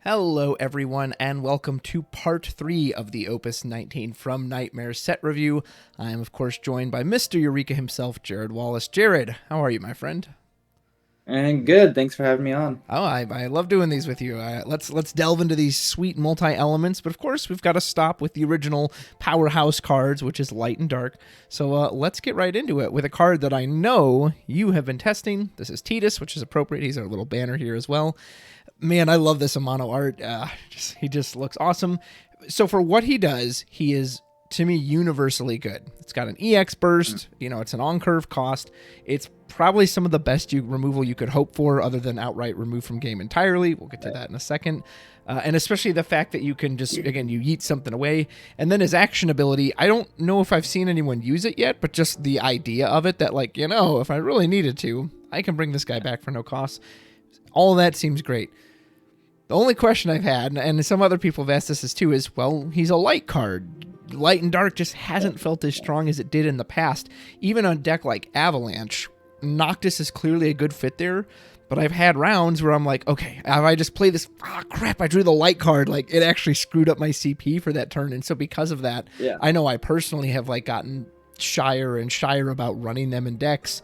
Hello, everyone, and welcome to part 3 of the Opus 19 From Nightmares set review. I am, of course, joined by Mr. Eureka himself, Jared Wallace. Jared, how are you, my friend? And good. Thanks for having me on. Oh, I love doing these with you. Let's delve into these sweet multi elements, but of course we've got to stop with the original powerhouse cards, which is light and dark. So let's get right into it with a card that I know you have been testing. This is Titus, which is appropriate. He's our little banner here as well. Man, I love this Amano art. He just looks awesome. So for what he does, he is, to me, universally good. It's got an EX burst. It's an on-curve cost. It's probably some of the best removal you could hope for, other than outright remove from game entirely. We'll get to that in a second. And especially the fact that you can just, again, you yeet something away. And then his action ability, I don't know if I've seen anyone use it yet, but just the idea of it that, like, if I really needed to, I can bring this guy back for no cost. All that seems great. The only question I've had, and some other people have asked this too, is, well, he's a light card. Light and dark just hasn't felt as strong as it did in the past. Even on deck like Avalanche, Noctis is clearly a good fit there, but I've had rounds where I'm like, okay, if I just play this, crap, I drew the light card, like it actually screwed up my CP for that turn. And so because of that, Yeah. I know I personally have like gotten shyer and shyer about running them in decks.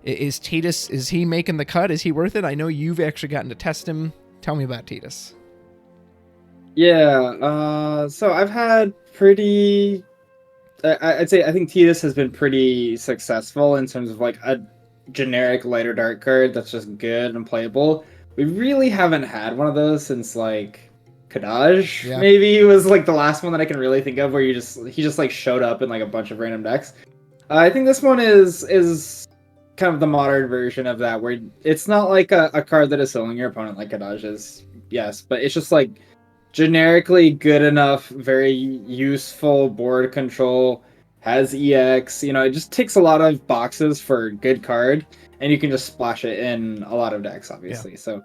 Is Titus, is he making the cut? Is he worth it? I know you've actually gotten to test him. Tell me about Titus. Yeah. So I've had pretty. I'd say I think Titus has been pretty successful in terms of like a generic lighter dark card that's just good and playable. We really haven't had one of those since like Kadaj. Yeah. Maybe was like the last one that I can really think of where he just like showed up in like a bunch of random decks. I think this one is kind of the modern version of that, where it's not like a card that is soloing your opponent like Kadaj is, yes, but it's just like generically good enough, very useful board control, has EX, it just ticks a lot of boxes for good card, and you can just splash it in a lot of decks, obviously. Yeah. So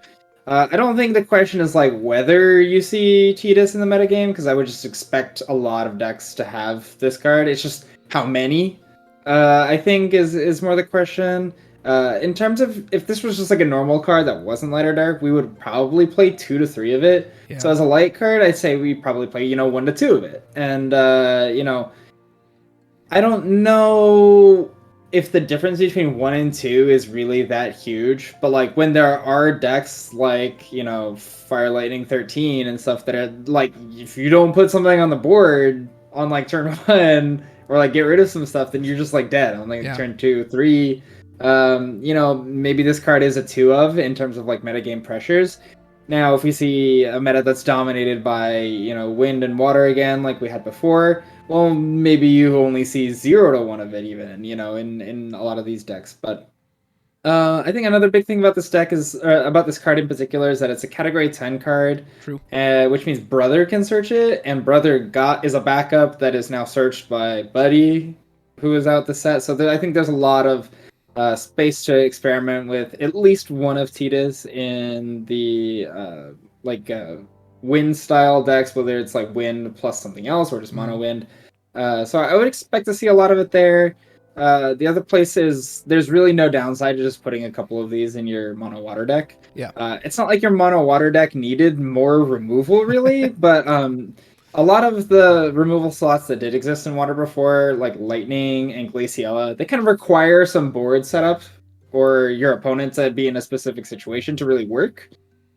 I don't think the question is like whether you see Titus in the metagame, because I would just expect a lot of decks to have this card. It's just how many I think is more the question. In terms of if this was just like a normal card that wasn't light or dark, we would probably play 2 to 3 of it. Yeah. So as a light card, I'd say we probably play 1 to 2 of it. And I don't know if the difference between 1 and 2 is really that huge, but like when there are decks like Fire Lightning 13 and stuff that are like, if you don't put something on the board on like turn 1 or like get rid of some stuff, then you're just like dead on like turn 2, 3. Maybe this card is a 2 of in terms of like metagame pressures. Now, if we see a meta that's dominated by, wind and water again, like we had before, well, maybe you only see 0 to 1 of it even, in a lot of these decks. But I think another big thing about this deck is, about this card in particular, is that it's a category 10 card. True. Which means Brother can search it, and Brother is a backup that is now searched by Buddy, who is out the set. So I think there's a lot of space to experiment with at least one of Titus in the wind style decks, whether it's like wind plus something else or just mono wind. So I would expect to see a lot of it there. The other place is there's really no downside to just putting a couple of these in your mono water deck. Yeah. It's not like your mono water deck needed more removal really, but a lot of the removal slots that did exist in water before, like Lightning and Glaciella, they kind of require some board setup or your opponent to be in a specific situation to really work.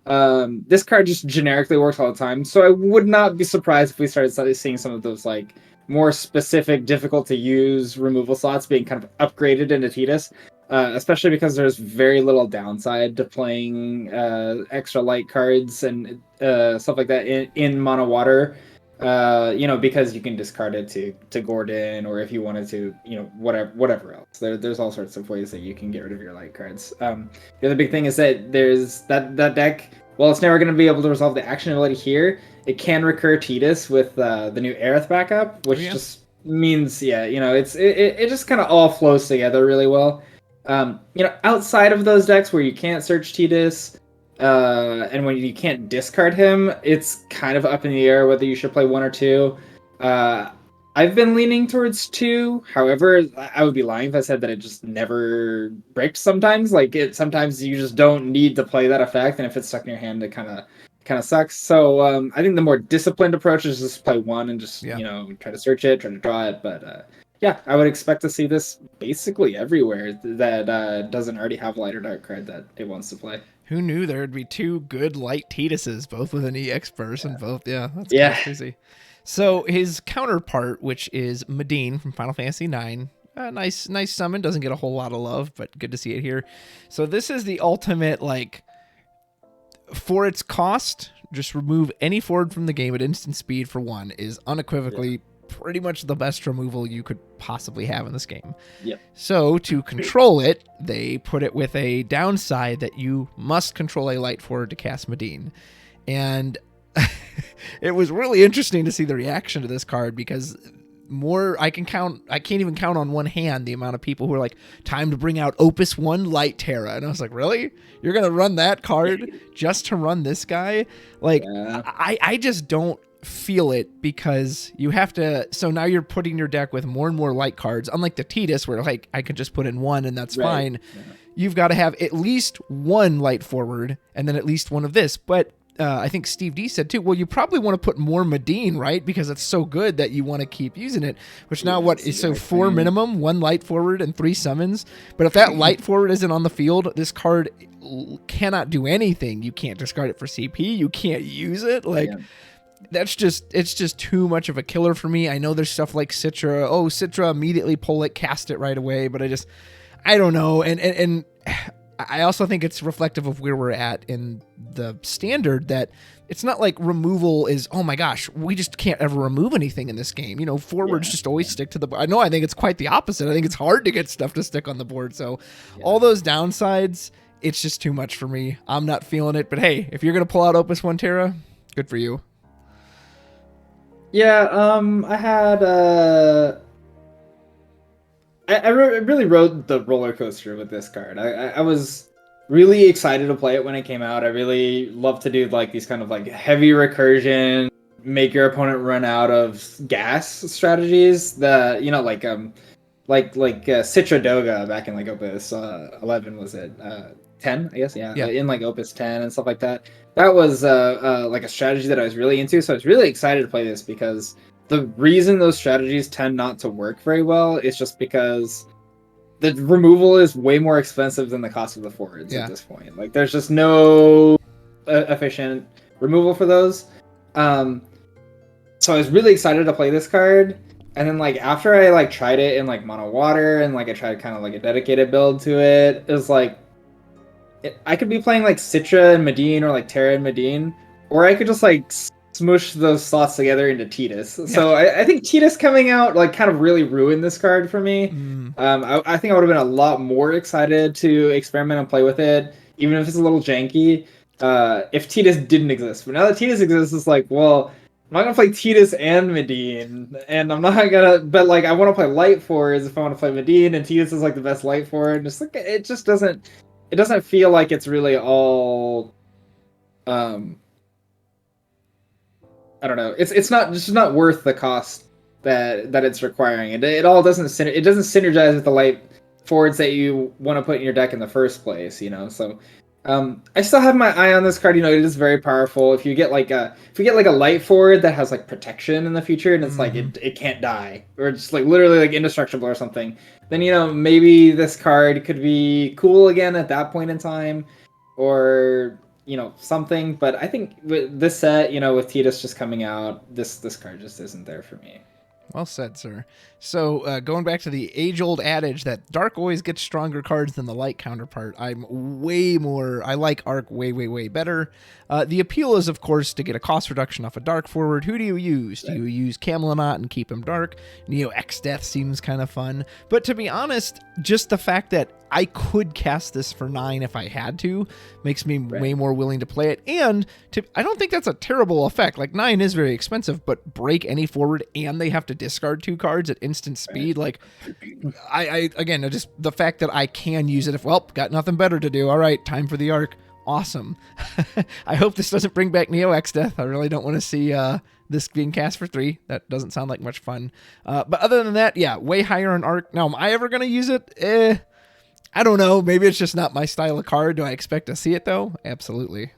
This card just generically works all the time, so I would not be surprised if we started seeing some of those like more specific, difficult to use removal slots being kind of upgraded into Titus, especially because there's very little downside to playing extra light cards and stuff like that in mono water. Because you can discard it to Gordon, or if you wanted to, whatever else. There's all sorts of ways that you can get rid of your light cards. The other big thing is that there's that deck. Well, it's never going to be able to resolve the action ability here. It can recur Titus with the new Aerith backup, which just means, it just kind of all flows together really well. Outside of those decks where you can't search Titus, and when you can't discard him, it's kind of up in the air whether you should play 1 or 2. I've been leaning towards 2. However, I would be lying if I said that it just never bricked sometimes. Sometimes you just don't need to play that effect, and if it's stuck in your hand, it kind of kind of sucks. So I think the more disciplined approach is just play one and just try to search it, try to draw it. But yeah, I would expect to see this basically everywhere that doesn't already have a light or dark card that it wants to play. Who knew there would be two good light Tituses, both with an EX burst and both? Yeah, that's Yeah. crazy. So his counterpart, which is Medine from Final Fantasy IX, nice summon. Doesn't get a whole lot of love, but good to see it here. So this is the ultimate, like, for its cost, just remove any forward from the game at instant speed for one is unequivocally pretty much the best removal you could possibly have in this game. Yep. So to control it, they put it with a downside that you must control a light forward to cast Medine. And it was really interesting to see the reaction to this card because I can't even count on one hand the amount of people who are like, time to bring out Opus 1 Light Terra. And I was like, really? You're going to run that card just to run this guy? Like, I just don't feel it because you have to. So now you're putting your deck with more and more light cards, unlike the Titus where like I could just put in one and that's fine. Yeah. You've got to have at least one light forward and then at least one of this. But I think Steve D said too, well, you probably want to put more Medine, right? Because it's so good that you want to keep using it, which now what is so 4 minimum, 1 light forward and 3 summons. But if that light forward isn't on the field, this card cannot do anything. You can't discard it for CP. You can't use it. Like it's just too much of a killer for me. I know there's stuff like Citra. Oh, Citra, immediately pull it, cast it right away. But I don't know. And I also think it's reflective of where we're at in the standard that it's not like removal is, oh my gosh, we just can't ever remove anything in this game. Forwards just always stick to the board. I think it's quite the opposite. I think it's hard to get stuff to stick on the board. So all those downsides, it's just too much for me. I'm not feeling it. But hey, if you're going to pull out Opus 1 Terra, good for you. Yeah, I had I really rode the roller coaster with this card. I was really excited to play it when it came out. I really love to do like these kind of like heavy recursion, make your opponent run out of gas strategies. The like Citra Doga back in like Opus 11 was it 10? I guess yeah. In like Opus 10 and stuff like that. That was like a strategy that I was really into. So I was really excited to play this because the reason those strategies tend not to work very well is just because the removal is way more expensive than the cost of the forwards at this point. Like, there's just no efficient removal for those. So I was really excited to play this card. And then, like, after I, like, tried it in, like, mono water and, like, I tried kind of, like, a dedicated build to it, it was, like, I could be playing, like, Citra and Medine or, like, Terra and Medine, or I could just, like, smush those slots together into Titus. So I think Titus coming out like kind of really ruined this card for me. I think I would have been a lot more excited to experiment and play with it, even if it's a little janky, if Titus didn't exist. But now that Titus exists, it's like, well, I'm not gonna play Titus and Medine, and I'm not gonna. But like, I want to play light forwards if I want to play Medine, and Titus is like the best light forward. Just like it just doesn't. It doesn't feel like it's really all. I don't know. It's not worth the cost that it's requiring. It all doesn't synergize with the light forwards that you want to put in your deck in the first place. So I still have my eye on this card. It is very powerful. If you get like a light forward that has like protection in the future and it's like it can't die or it's like literally like indestructible or something, then maybe this card could be cool again at that point in time, or something. But I think with this set, with Titus just coming out, this card just isn't there for me. Well said, sir. So going back to the age-old adage that Dark always gets stronger cards than the Light counterpart, I like Arc way, way, way better. The appeal is, of course, to get a cost reduction off a Dark forward. Who do you use? Do you use Camelot and keep him Dark? Neo X Death seems kind of fun. But to be honest, just the fact that I could cast this for 9 if I had to makes me way more willing to play it. And I don't think that's a terrible effect. Like 9 is very expensive, but break any forward and they have to discard 2 cards at instant speed. Like I again, just the fact that I can use it if, got nothing better to do. All right, time for the Arc. Awesome. I hope this doesn't bring back Neo X Death. I really don't want to see this being cast for 3. That doesn't sound like much fun. But other than that, way higher on Arc. Now, am I ever going to use it? I don't know. Maybe it's just not my style of card. Do I expect to see it, though? Absolutely.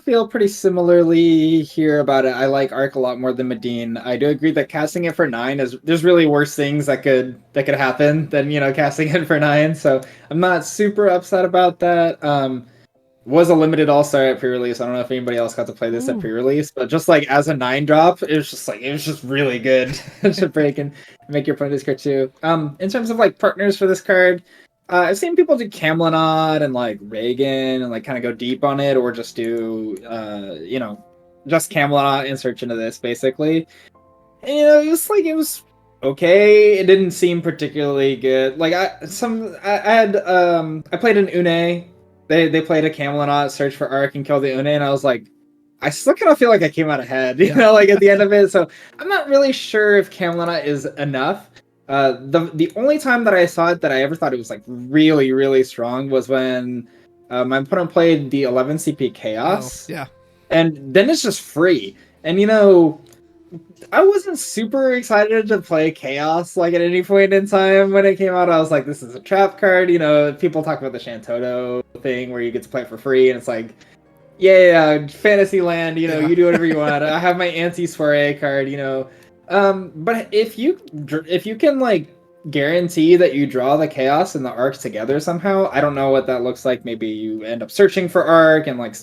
feel pretty similarly here about it. I like Arc a lot more than Medine. I do agree that casting it for 9 is there's really worse things that could happen than casting it for 9. So I'm not super upset about that. Was a limited all-star at pre-release. I don't know if anybody else got to play this at pre-release, but just like as a 9 drop, it was just really good to break and make your opponent discard 2. In terms of like partners for this card, I've seen people do Camelot and like Reagan and like kind of go deep on it, or just do just Camelot and search into this basically. And, it was okay. It didn't seem particularly good. Like I played an Une. They played a Camelot, search for Arc, and kill the Une, and I was like, I still kind of feel like I came out ahead, like at the end of it. So I'm not really sure if Camelot is enough. The only time that I saw it that I ever thought it was like really, really strong was when my opponent played the 11 CP Chaos. Oh, yeah. And then it's just free. And I wasn't super excited to play Chaos like at any point in time when it came out. I was like, this is a trap card. People talk about the Shantoto thing where you get to play it for free, and it's like, yeah, Fantasyland, you do whatever you want. I have my anti-soiree card, but if you can like guarantee that you draw the Chaos and the Arc together somehow, I don't know what that looks like. Maybe you end up searching for Arc and like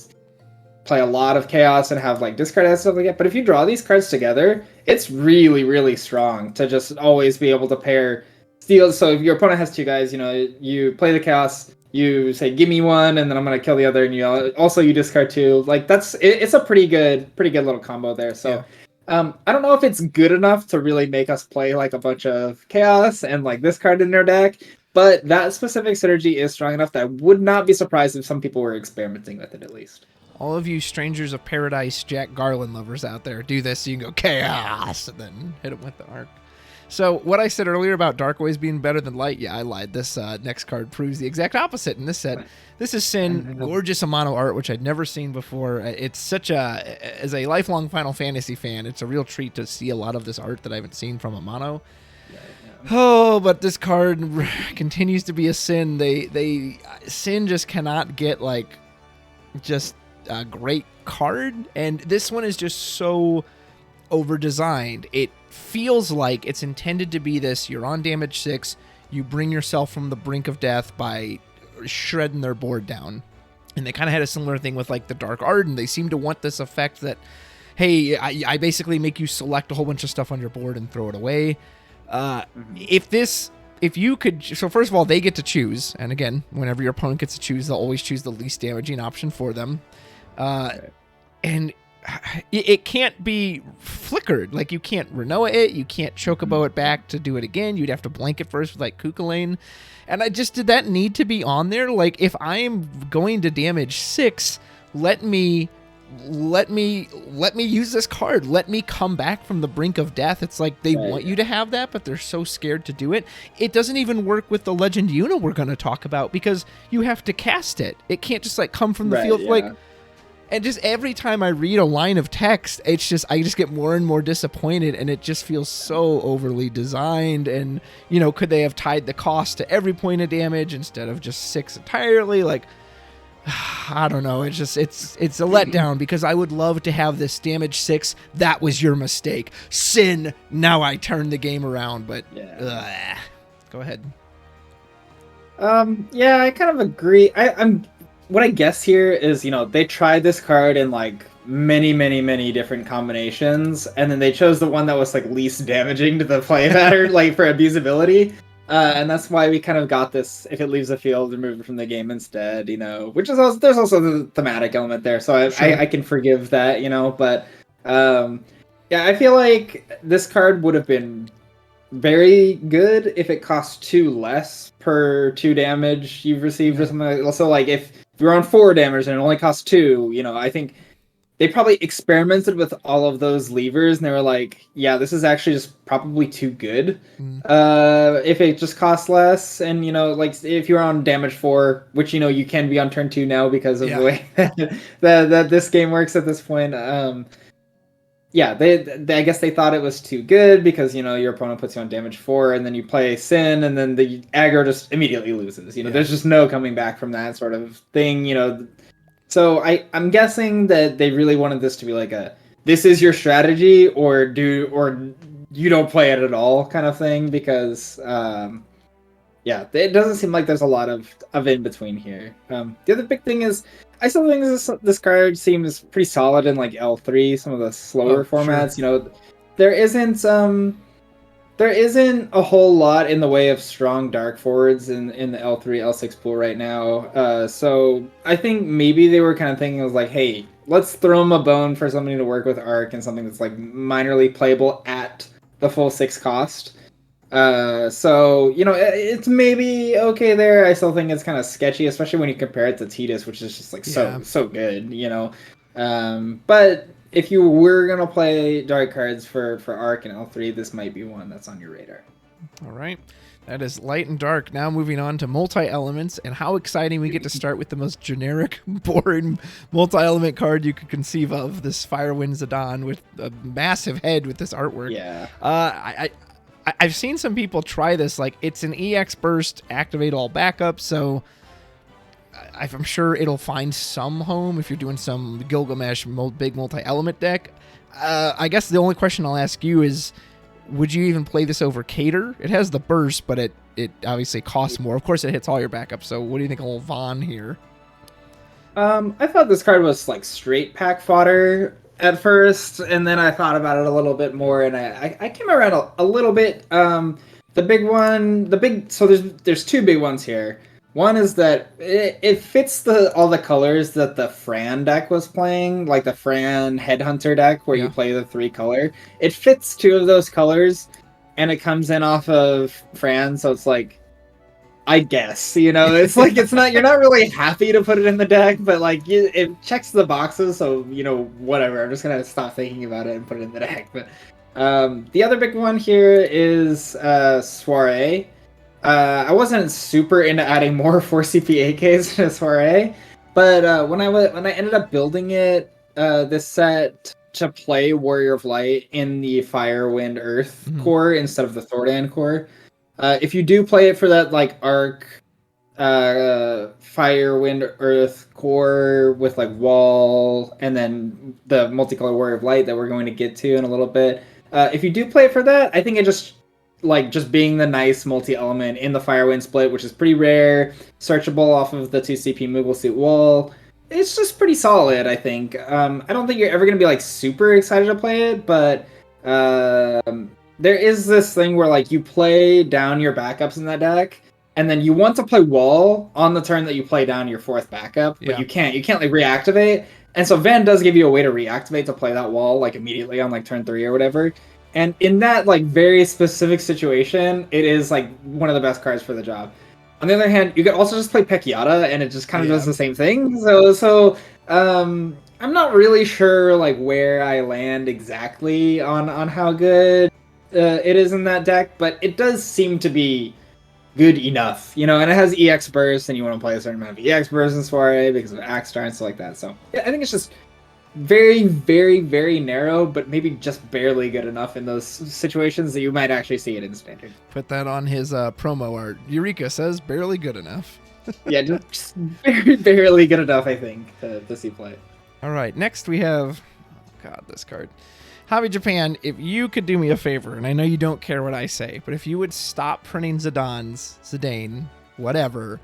play a lot of Chaos and have like discard and stuff like that. But if you draw these cards together, it's really, really strong to just always be able to pair steals. So if your opponent has 2 guys, you play the Chaos, you say, give me one, and then I'm going to kill the other, and you discard 2. Like it's a pretty good little combo there. So I don't know if it's good enough to really make us play like a bunch of Chaos and like this card in their deck, but that specific synergy is strong enough that I would not be surprised if some people were experimenting with it at least. All of you Strangers of Paradise Jack Garland lovers out there, do this so you can go Chaos and then hit him with the Arc. So what I said earlier about Dark always being better than Light, I lied. This next card proves the exact opposite in this set. This is Sin, gorgeous Amano art, which I'd never seen before. It's such as a lifelong Final Fantasy fan, it's a real treat to see a lot of this art that I haven't seen from Amano. Oh, but this card continues to be a Sin. Sin just cannot get like just a great card, and this one is just so over designed. It feels like it's intended to be this: you're on damage 6, you bring yourself from the brink of death by shredding their board down. And they kind of had a similar thing with like the Dark Arden. They seem to want this effect that, hey, I basically make you select a whole bunch of stuff on your board and throw it away. If you could, so first of all, they get to choose, and again, whenever your opponent gets to choose, they'll always choose the least damaging option for them. And it can't be flickered. Like, you can't Renoa it, you can't Chocobo it back to do it again. You'd have to blank it first with like Kukulane. And did that need to be on there? Like, if I am going to damage 6, let me use this card. Let me come back from the brink of death. It's like they want you to have that, but they're so scared to do it. It doesn't even work with the Legend Una we're going to talk about, because you have to cast it. It can't just like come from the field. Like, and just every time I read a line of text, I just get more and more disappointed, and it just feels so overly designed. And, could they have tied the cost to every point of damage instead of just 6 entirely? Like, I don't know. It's a letdown, because I would love to have this damage 6. That was your mistake. Sin. Now I turn the game around, but go ahead. Yeah, I kind of agree. What I guess here is, they tried this card in like many, many, many different combinations, and then they chose the one that was like least damaging to the play pattern, like for abusability. And that's why we kind of got this: if it leaves the field, remove it from the game instead, which is also, there's also the thematic element there. So I can forgive that, but I feel like this card would have been very good if it cost 2 less per 2 damage you've received or something. Also, like if you're on 4 damage and it only costs 2, I think they probably experimented with all of those levers, and they were like, yeah, this is actually just probably too good if it just costs less. And, like if you're on damage 4, which, you can be on turn 2 now because of the way that this game works at this point. I guess they thought it was too good because, your opponent puts you on damage 4, and then you play Sin, and then the aggro just immediately loses. There's just no coming back from that sort of thing. So I'm guessing that they really wanted this to be like a this is your strategy or you don't play it at all kind of thing because yeah, it doesn't seem like there's a lot of in between here. The other big thing is I still think this card seems pretty solid in like L3, some of the slower formats. Sure. You know, there isn't a whole lot in the way of strong dark forwards in the L3 L6 pool right now. So I think maybe they were kind of thinking, it was like, hey, let's throw them a bone for something to work with Arc and something that's like minorly playable at the full 6 cost. So you know, it's maybe okay there. I still think it's kind of sketchy, especially when you compare it to Tidus, which is just like so good, you know. But if you were gonna play dark cards for Arc and L3, this might be one that's on your radar. All right. That is light and dark. Now moving on to multi-elements, and how exciting we get to start with the most generic, boring multi-element card you could conceive of, this Firewind Zidane with a massive head with this artwork. Yeah. I've seen some people try this. Like, it's an EX burst, activate all backups, so I'm sure it'll find some home if you're doing some Gilgamesh big multi-element deck. I guess the only question I'll ask you is, would you even play this over Cater? It has the burst, but it obviously costs more. Of course, it hits all your backups, so what do you think of old Vaughn here? I thought this card was like straight pack fodder at first, and then I thought about it a little bit more, and I came around a little bit. So there's two big ones here. One is that it fits all the colors that the Fran deck was playing, like the Fran Headhunter deck where you play the 3 color. It fits 2 of those colors, and it comes in off of Fran, so it's like, I guess, you know, it's like you're not really happy to put it in the deck, but like it checks the boxes, so you know, whatever. I'm just gonna stop thinking about it and put it in the deck. But the other big one here is Soiree. I wasn't super into adding more 4 CPAKs to Soiree, but when I ended up building it, this set to play Warrior of Light in the Fire, Wind, Earth core instead of the Thordan core. If you do play it for that like Arc, Fire, Wind, Earth core with like Wall, and then the multicolor Warrior of Light that we're going to get to in a little bit. If you do play it for that, I think it just being the nice multi-element in the Firewind split, which is pretty rare, searchable off of the 2 CP Moogle Suit Wall. It's just pretty solid, I think. I don't think you're ever going to be like super excited to play it, but there is this thing where like you play down your backups in that deck, and then you want to play Wall on the turn that you play down your 4th backup, but you can't like reactivate. And so Van does give you a way to reactivate to play that Wall like immediately on like turn 3 or whatever. And in that like very specific situation, it is like one of the best cards for the job. On the other hand, you could also just play Pekiata, and it just kind of does the same thing. So I'm not really sure like where I land exactly on how good it is in that deck, but it does seem to be good enough, you know. And it has EX burst, and you want to play a certain amount of EX burst in Soiree because of Axstar and stuff like that. So yeah, I think it's just very, very, very narrow, but maybe just barely good enough in those situations that you might actually see it in Standard. Put that on his promo art. Eureka says barely good enough. Yeah, just very, barely good enough, I think, to see play. All right, next we have, God, this card. Hobby Japan, if you could do me a favor, and I know you don't care what I say, but if you would stop printing Zidane, whatever,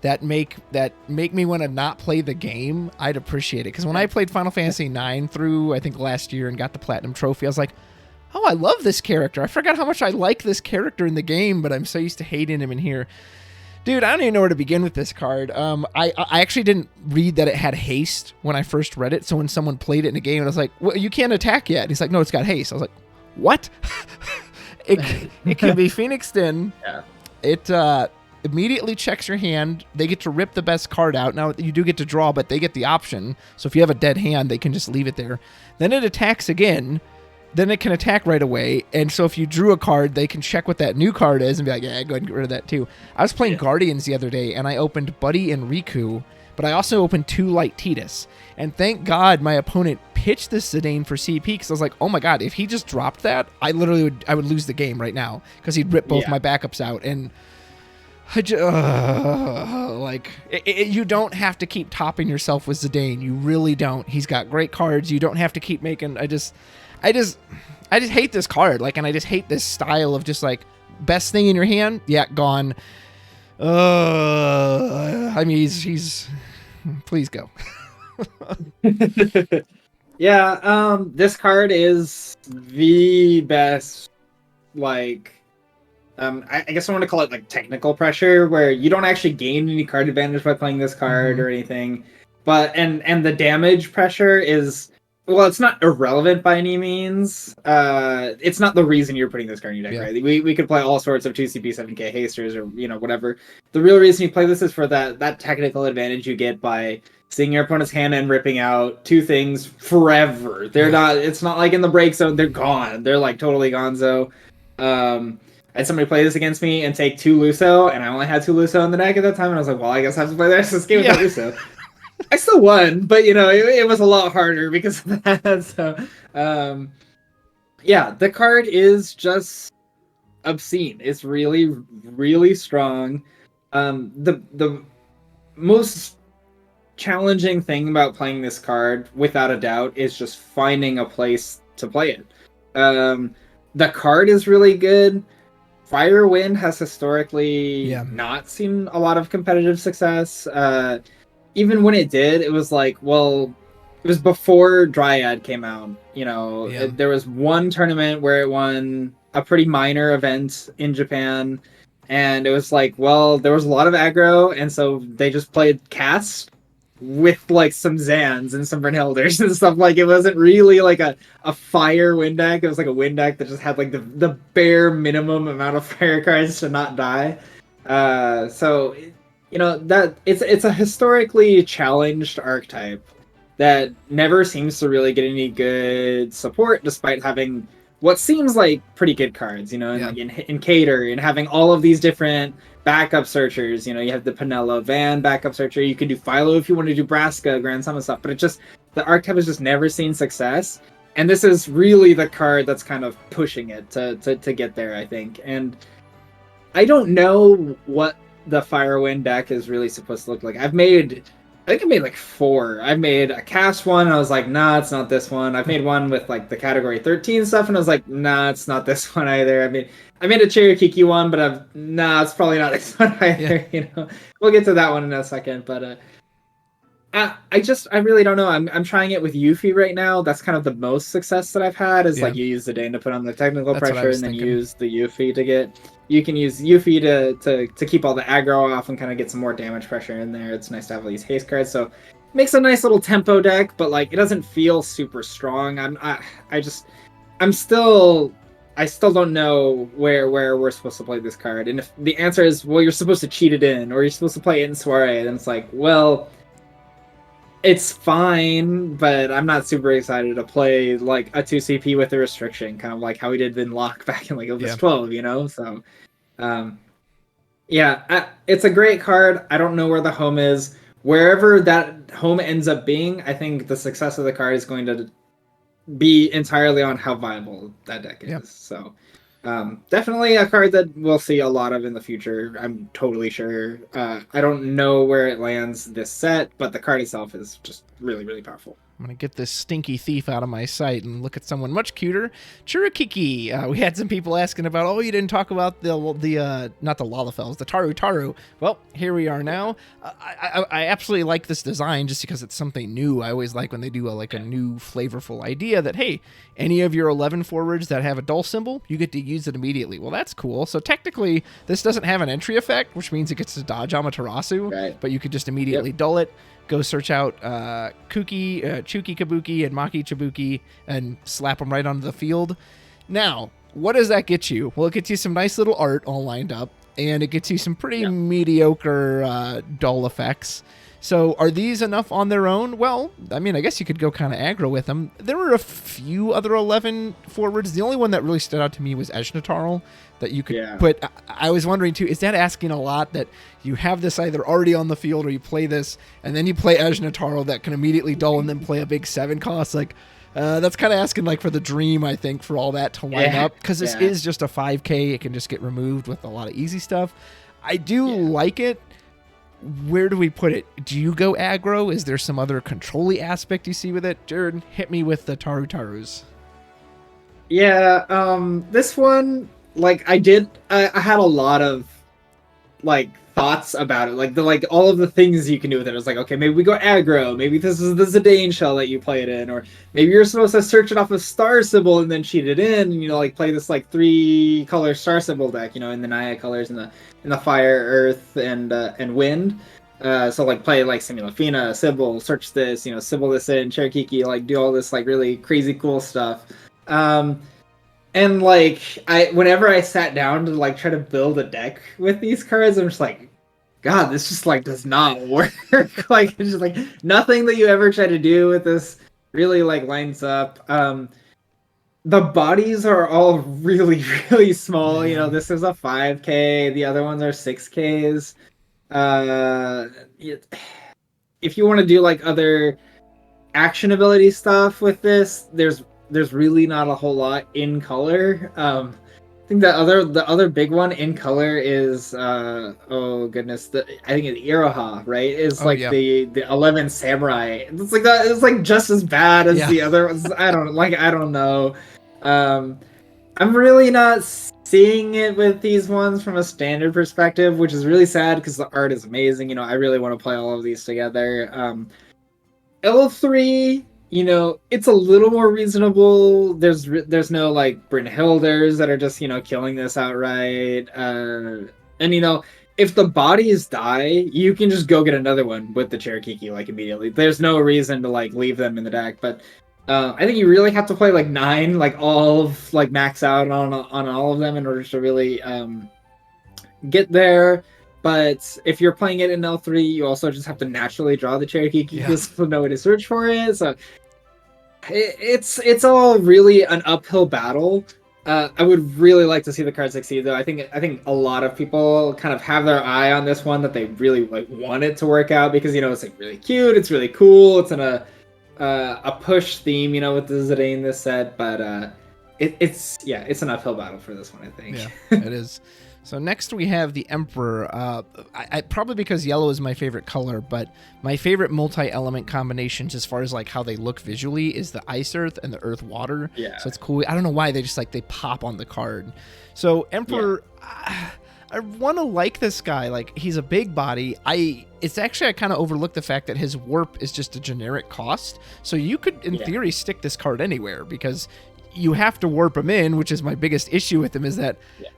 that make me want to not play the game, I'd appreciate it. Because when I played Final Fantasy IX through, I think last year, and got the Platinum Trophy, I was like, oh, I love this character. I forgot how much I like this character in the game, but I'm so used to hating him in here. Dude, I don't even know where to begin with this card. I actually didn't read that it had haste when I first read it, so when someone played it in a game, I was like, well, you can't attack yet. And he's like, no, it's got haste. I was like, what? It can be phoenixed in. Yeah. It immediately checks your hand. They get to rip the best card out. Now, you do get to draw, but they get the option. So if you have a dead hand, they can just leave it there. Then it attacks again. Then it can attack right away. And so if you drew a card, they can check what that new card is and be like, yeah, go ahead and get rid of that too. I was playing Guardians the other day, and I opened Buddy and Riku, but I also opened 2 Light Tidus. And thank God my opponent pitched this Zidane for CP, because I was like, oh my God, if he just dropped that, I would lose the game right now, because he'd rip both my backups out. And You don't have to keep topping yourself with Zidane. You really don't. He's got great cards. You don't have to keep making. I just hate this card. Like, and I just hate this style of just like best thing in your hand. Yeah, gone. I mean, he's. Please go. Yeah. This card is the best. Like. I guess I want to call it like technical pressure, where you don't actually gain any card advantage by playing this card or anything, but and the damage pressure is, well, it's not irrelevant by any means. It's not the reason you're putting this card in your deck, right? We could play all sorts of 2CP 7K hasters or whatever. The real reason you play this is for that technical advantage you get by seeing your opponent's hand and ripping out two things forever. They're not. It's not like in the break zone. They're gone. They're like totally gonzo. I had somebody play this against me and take 2 Luso, and I only had 2 Luso in the deck at that time, and I was like, well, I guess I have to play the rest of this game without Luso. I still won, but, it was a lot harder because of that. So, yeah, the card is just obscene. It's really, really strong. The most challenging thing about playing this card, without a doubt, is just finding a place to play it. The card is really good. Firewind has historically not seen a lot of competitive success. Even when it did, it was like, well, it was before Dryad came out. There was one tournament where it won a pretty minor event in Japan, and it was like, well, there was a lot of aggro, and so they just played cast with like some Zans and some Brynhilders and stuff. Like, it wasn't really like a fire wind deck. It was like a wind deck that just had like the bare minimum amount of fire cards to not die. So that it's a historically challenged archetype that never seems to really get any good support, despite having what seems like pretty good cards, like in Cater, and having all of these different backup searchers. You have the Pinello Van backup searcher. You could do Philo if you want to do Braska, Grand Summon stuff, but the archetype has just never seen success. And this is really the card that's kind of pushing it to get there, I think. And I don't know what the Firewind deck is really supposed to look like. I think I made like 4. I made a cast one, and I was like, nah, it's not this one. I've made one with like the category 13 stuff, and I was like, nah, it's not this one either. I made a Cherokee one, but it's probably not this one either. We'll get to that one in a second, but I really don't know. I'm trying it with Yuffie right now. That's kind of the most success that I've had, is like you use the Dane to put on the technical pressure, and then use the Yuffie to get. You can use Yuffie to keep all the aggro off and kind of get some more damage pressure in there. It's nice to have all these haste cards, so it makes a nice little tempo deck, but like it doesn't feel super strong. I still don't know where we're supposed to play this card. And if the answer is, well, you're supposed to cheat it in, or you're supposed to play it in Soiree, then it's like, well, it's fine, but I'm not super excited to play like a 2CP with a restriction, kind of like how we did in Lock back in like Opus 12, So, it's a great card. I don't know where the home is. Wherever that home ends up being, I think the success of the card is going to be entirely on how viable that deck is. So, definitely a card that we'll see a lot of in the future. I'm totally sure. I don't know where it lands this set, but the card itself is just really, really powerful. I'm going to get this stinky thief out of my sight and look at someone much cuter. Churikiki. We had some people asking about, you didn't talk about the not the Lalafels, the Taru. Well, here we are now. I absolutely like this design just because it's something new. I always like when they do a new flavorful idea that, hey, any of your 11 forwards that have a dull symbol, you get to use it immediately. Well, that's cool. So technically, this doesn't have an entry effect, which means it gets to dodge Amaterasu, but you could just immediately dull it. Go search out Chuki Kabuki and Maki Chibuki and slap them right onto the field. Now, what does that get you? Well, it gets you some nice little art all lined up, and it gets you some pretty mediocre dull effects. So are these enough on their own? Well, I mean, I guess you could go kind of aggro with them. There were a few other 11 forwards. The only one that really stood out to me was Ejnatarl that you could put. I was wondering, too, is that asking a lot that you have this either already on the field or you play this, and then you play Ejnatarl that can immediately dull and then play a big 7 cost? Like, that's kind of asking for the dream, I think, for all that to line up. Because this is just a 5K. It can just get removed with a lot of easy stuff. I do like it. Where do we put it? Do you go aggro? Is there some other control-y aspect you see with it? Jared, hit me with the Tarutarus. Yeah, this one, like, I had a lot of, like, thoughts about it. Like all of the things you can do with it. I was like, okay, maybe we go aggro. Maybe this is the Zidane shell that you play it in. Or maybe you're supposed to search it off a star symbol and then cheat it in, and, like, play this, like, 3-color star symbol deck, in the Naya colors, in the fire, earth, and wind. So, like, play, like, Simulafina, Sybil, search this, Sybil this in, Cherokee, like, do all this, like, really crazy cool stuff. And, like, whenever I sat down to, like, try to build a deck with these cards, I'm just like, God, this just, like, does not work. Like, it's just, like, nothing that you ever try to do with this really, like, lines up. The bodies are all really, really small. This is a 5K. The other ones are 6Ks. If you want to do, like, other action ability stuff with this, there's really not a whole lot in color. I think the other big one in color is oh goodness, I think it's Iroha, right? Is the 11 Samurai. It's like that. It's like just as bad as the other ones. I don't know. I'm really not seeing it with these ones from a standard perspective, which is really sad because the art is amazing. I really want to play all of these together. L3, it's a little more reasonable. There's no, like, Brynhilders that are just, killing this outright. And, if the bodies die, you can just go get another one with the Cherokee, like, immediately. There's no reason to, like, leave them in the deck. But I think you really have to play, like, 9, like, all of, like, max out on all of them in order to really get there. But if you're playing it in L3, you also just have to naturally draw the Cherokee because to know way to search for it. So it's all really an uphill battle. I would really like to see the card succeed, though. I think a lot of people kind of have their eye on this one, that they really, like, want it to work out because it's, like, really cute, it's really cool, it's in a push theme, with the Zidane this set, but it's an uphill battle for this one, I think. Yeah, it is. So next we have the Emperor. I probably because yellow is my favorite color, but my favorite multi-element combinations as far as, like, how they look visually is the Ice Earth and the Earth Water. Yeah. So it's cool. I don't know why they just, like, they pop on the card. So Emperor, I want to like this guy. Like, he's a big body. It's actually, I kind of overlooked the fact that his warp is just a generic cost. So you could, in theory, stick this card anywhere because you have to warp him in, which is my biggest issue with him, is that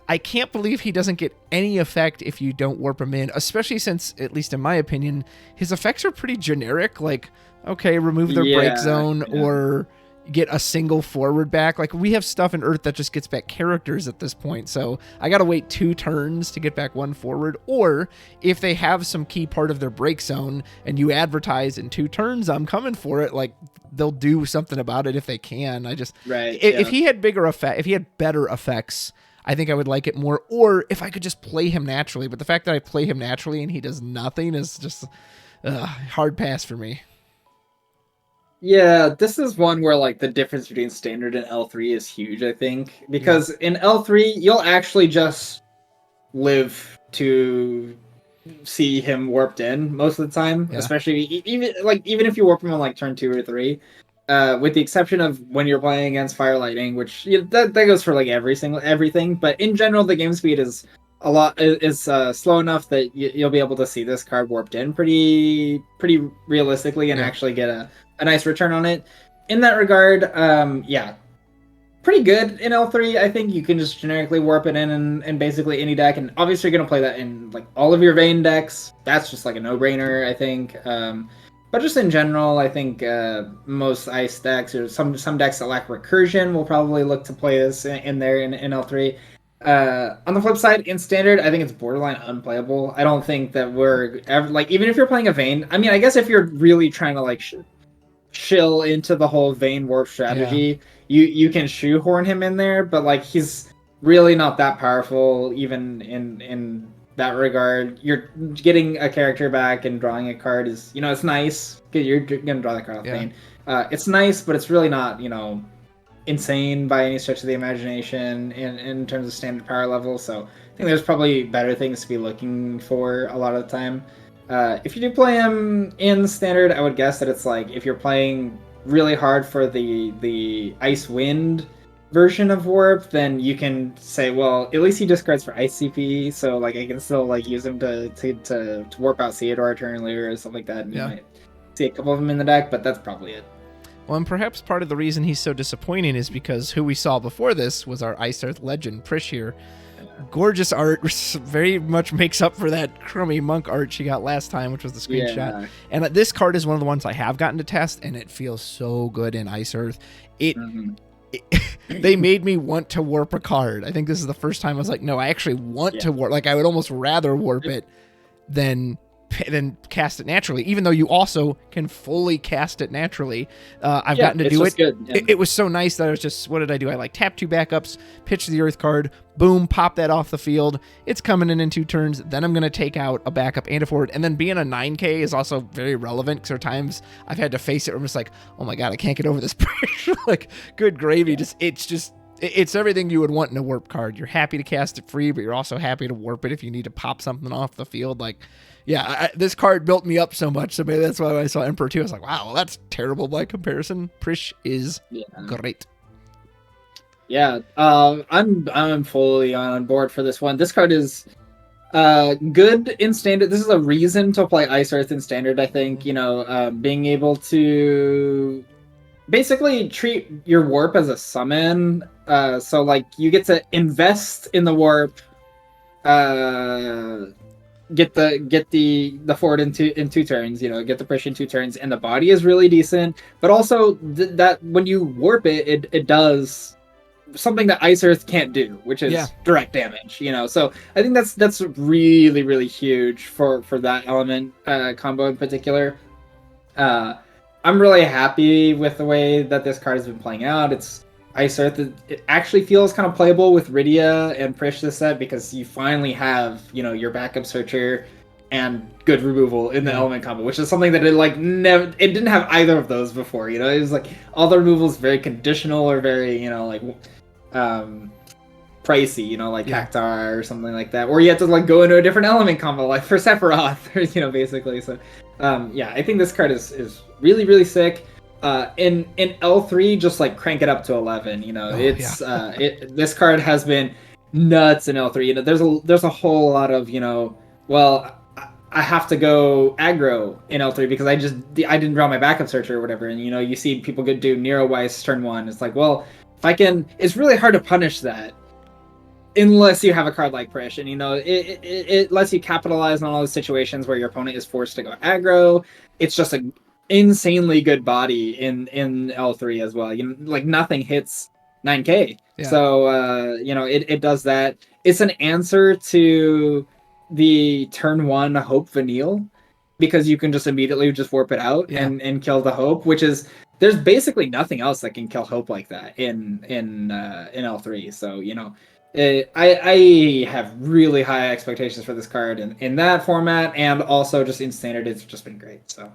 I can't believe he doesn't get any effect if you don't warp him in, especially since, at least in my opinion, his effects are pretty generic. Like, okay, remove their break zone or get a single forward back. Like, we have stuff in Earth that just gets back characters at this point, so I gotta wait 2 turns to get back 1 forward. Or if they have some key part of their break zone and you advertise in 2 turns, I'm coming for it. Like, they'll do something about it if they can. If he had if he had better effects, I think I would like it more. Or if I could just play him naturally, but the fact that I play him naturally and he does nothing is just hard pass for me. Yeah, this is one where, like, the difference between standard and L3 is huge, I think. Because in L3, you'll actually just live to see him warped in most of the time. Especially, even if you warp him on, like, turn 2 or 3. With the exception of when you're playing against Fire Lightning, which that goes for, like, everything. But in general, the game speed is slow enough that you'll be able to see this card warped in pretty realistically and actually get a nice return on it. In that regard, pretty good in L3. I think you can just generically warp it in basically any deck, and obviously you're going to play that in, like, all of your Vayne decks. That's just, like, a no-brainer, I think. But just in general, I think most Ice decks, or some decks that lack recursion, will probably look to play this in there in L3. On the flip side, in Standard, I think it's borderline unplayable. I don't think that we're ever, like, even if you're playing a Vayne, I mean, I guess if you're really trying to, like, chill into the whole Vayne warp strategy, you can shoehorn him in there, but, like, he's really not that powerful even in that regard. You're getting a character back and drawing a card is, it's nice because you're gonna draw that card off Vayne. It's nice, but it's really not, insane by any stretch of the imagination in terms of standard power level. So I think there's probably better things to be looking for a lot of the time. If you do play him in standard, I would guess that it's like if you're playing really hard for the ice wind version of warp, then you can say, well, at least he discards for ice CP, so like I can still like use him to warp out Theodore turn later or something like that. And you might see a couple of them in the deck, but that's probably it. Well, and perhaps part of the reason he's so disappointing is because who we saw before this was our Ice Earth legend, Prish here. Gorgeous art, very much makes up for that crummy monk art she got last time, which was the screenshot. Yeah. And this card is one of the ones I have gotten to test, and it feels so good in Ice Earth. They made me want to warp a card. I think this is the first time I was like, no, I actually want to warp. Like, I would almost rather warp it than cast it naturally, even though you also can fully cast it naturally. I've gotten to do it. Good. Yeah. It was so nice that I was just, what did I do? I like tap 2 backups, pitch the Earth card, boom, pop that off the field. It's coming in 2 turns. Then I'm going to take out a backup and a forward. And then being a 9K is also very relevant because there are times I've had to face it where I'm just like, oh my God, I can't get over this pressure. Like, good gravy. It's everything you would want in a warp card. You're happy to cast it free, but you're also happy to warp it if you need to pop something off the field. Like, yeah, this card built me up so much. So maybe that's why when I saw Emperor 2, I was like, wow, well, that's terrible by comparison. Prish is great. Yeah, I'm fully on board for this one. This card is good in standard. This is a reason to play Ice Earth in standard, I think. Being able to basically treat your warp as a summon. So like you get to invest in the warp, get the forward in 2 turns, get the push in 2 turns, and the body is really decent. But also that when you warp it does something that Ice Earth can't do, which is direct damage. So I think that's really, really huge for that element combo in particular. I'm really happy with the way that this card has been playing out. It's Ice Earth. It actually feels kind of playable with Rydia and Prish this set because you finally have, your backup searcher and good removal in the element combo, which is something that it didn't have either of those before. It was like all the removals very conditional or very, pricey, like Cactar or something like that, or you have to go into a different element combo, like for Sephiroth, basically. So, I think this card is really, really sick. In L3, just crank it up to 11. This card has been nuts in L3. There's a whole lot of I have to go aggro in L3 because I didn't draw my backup searcher or whatever, and you see people do Nero Weiss turn 1. It's like, well, if I can, it's really hard to punish that unless you have a card like Prish, and it lets you capitalize on all those situations where your opponent is forced to go aggro. It's just an insanely good body in L3 as well. Nothing hits 9K. Yeah. So it does that. It's an answer to the turn 1 Hope Vanille because you can just immediately just warp it out and kill the Hope, which is, there's basically nothing else that can kill Hope like that in L3. So I have really high expectations for this card in that format, and also just in standard, it's just been great. So.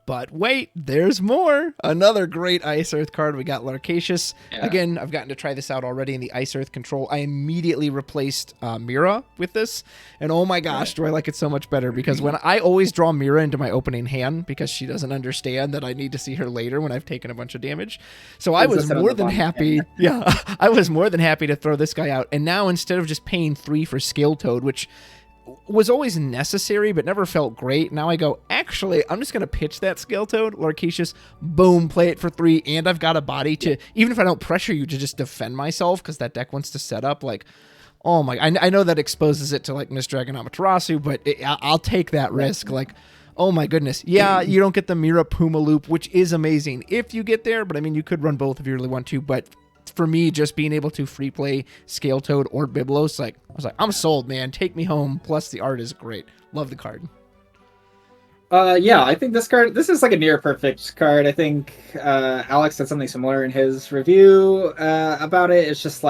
But wait, there's more. Another great Ice Earth card. We got Larcacious. Yeah. Again, I've gotten to try this out already in the Ice Earth control. I immediately replaced Mira with this. And oh my gosh, do I like it so much better. Because when I always draw Mira into my opening hand because she doesn't understand that I need to see her later when I've taken a bunch of damage. So I was more than happy. Yeah, I was more than happy to throw this guy out. And now instead of just paying 3 for Scale Toad, which was always necessary but never felt great, now I go, actually, I'm just going to pitch that Scale Toad, Larcacious, boom, play it for 3, and I've got a body to, even if I don't pressure you, to just defend myself because that deck wants to set up. Oh my, I know that exposes it to Miss Dragon Amaterasu, but I'll take that risk. Oh my goodness. Yeah, you don't get the Mira Puma loop, which is amazing if you get there, but I mean, you could run both if you really want to, but for me, just being able to free play Scale Toad or Biblos, I was like, I'm sold, man. Take me home. Plus, the art is great. Love the card. I think this is a near perfect card. I think Alex said something similar in his review about it. It's just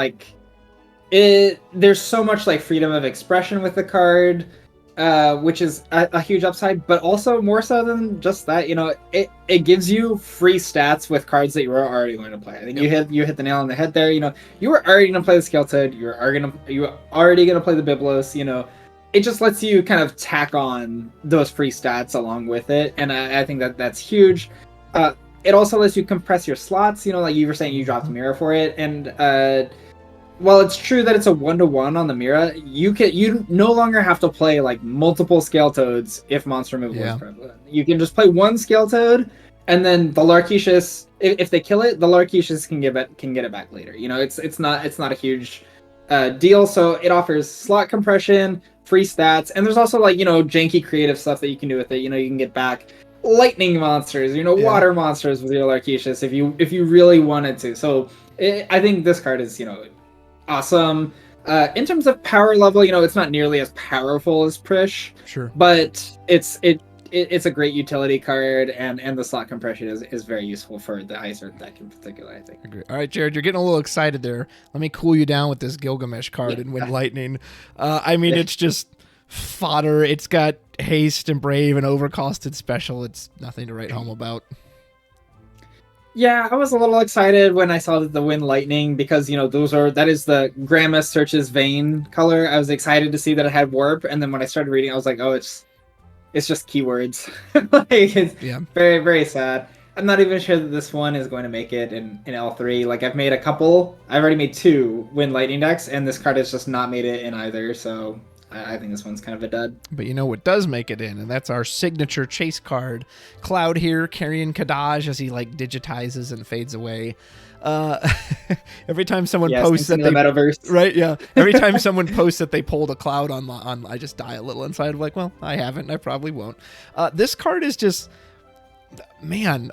there's so much freedom of expression with the card. which is a huge upside, but also more so than just that, it gives you free stats with cards that you were already going to play. I think you hit the nail on the head there. You were already going to play the Skeletoad, you were already going to play the Biblos. It just lets you kind of tack on those free stats along with it, and I think that's huge. It also lets you compress your slots. Like you were saying, you dropped a mirror for it, and while it's true that it's a 1-to-1 on the Mira, you no longer have to play like multiple Skeletoads if monster removal is prevalent. You can just play one Skeletoad, and then the Larkishus, if they kill it, the Larkishus can get it back later. It's not a huge deal. So it offers slot compression, free stats, and there's also like janky creative stuff that you can do with it. You can get back lightning monsters, water monsters with your Larkishus if you really wanted to. So I think this card is awesome. In terms of power level, it's not nearly as powerful as Prish. Sure. But it's a great utility card, and the slot compression is very useful for the Icer deck in particular, I think. Agree. All right, Jared, you're getting a little excited there. Let me cool you down with this Gilgamesh card and Wind Lightning. It's just fodder. It's got haste and brave and overcosted special. It's nothing to write home about. Yeah, I was a little excited when I saw the Wind Lightning because, that is the Grandma Search's Vein color. I was excited to see that it had Warp, and then when I started reading, I was like, oh, it's just keywords. It's very, very sad. I'm not even sure that this one is going to make it in L3. Like, I've already made 2 Wind Lightning decks, and this card has just not made it in either, so I think this one's kind of a dud. But what does make it in, and that's our signature chase card. Cloud here carrying Kadaj as he digitizes and fades away. Every time someone posts that the metaverse, right? Yeah. Every time someone posts that they pulled a Cloud on, I just die a little inside. I'm like, well, I haven't. I probably won't. This card is just, man,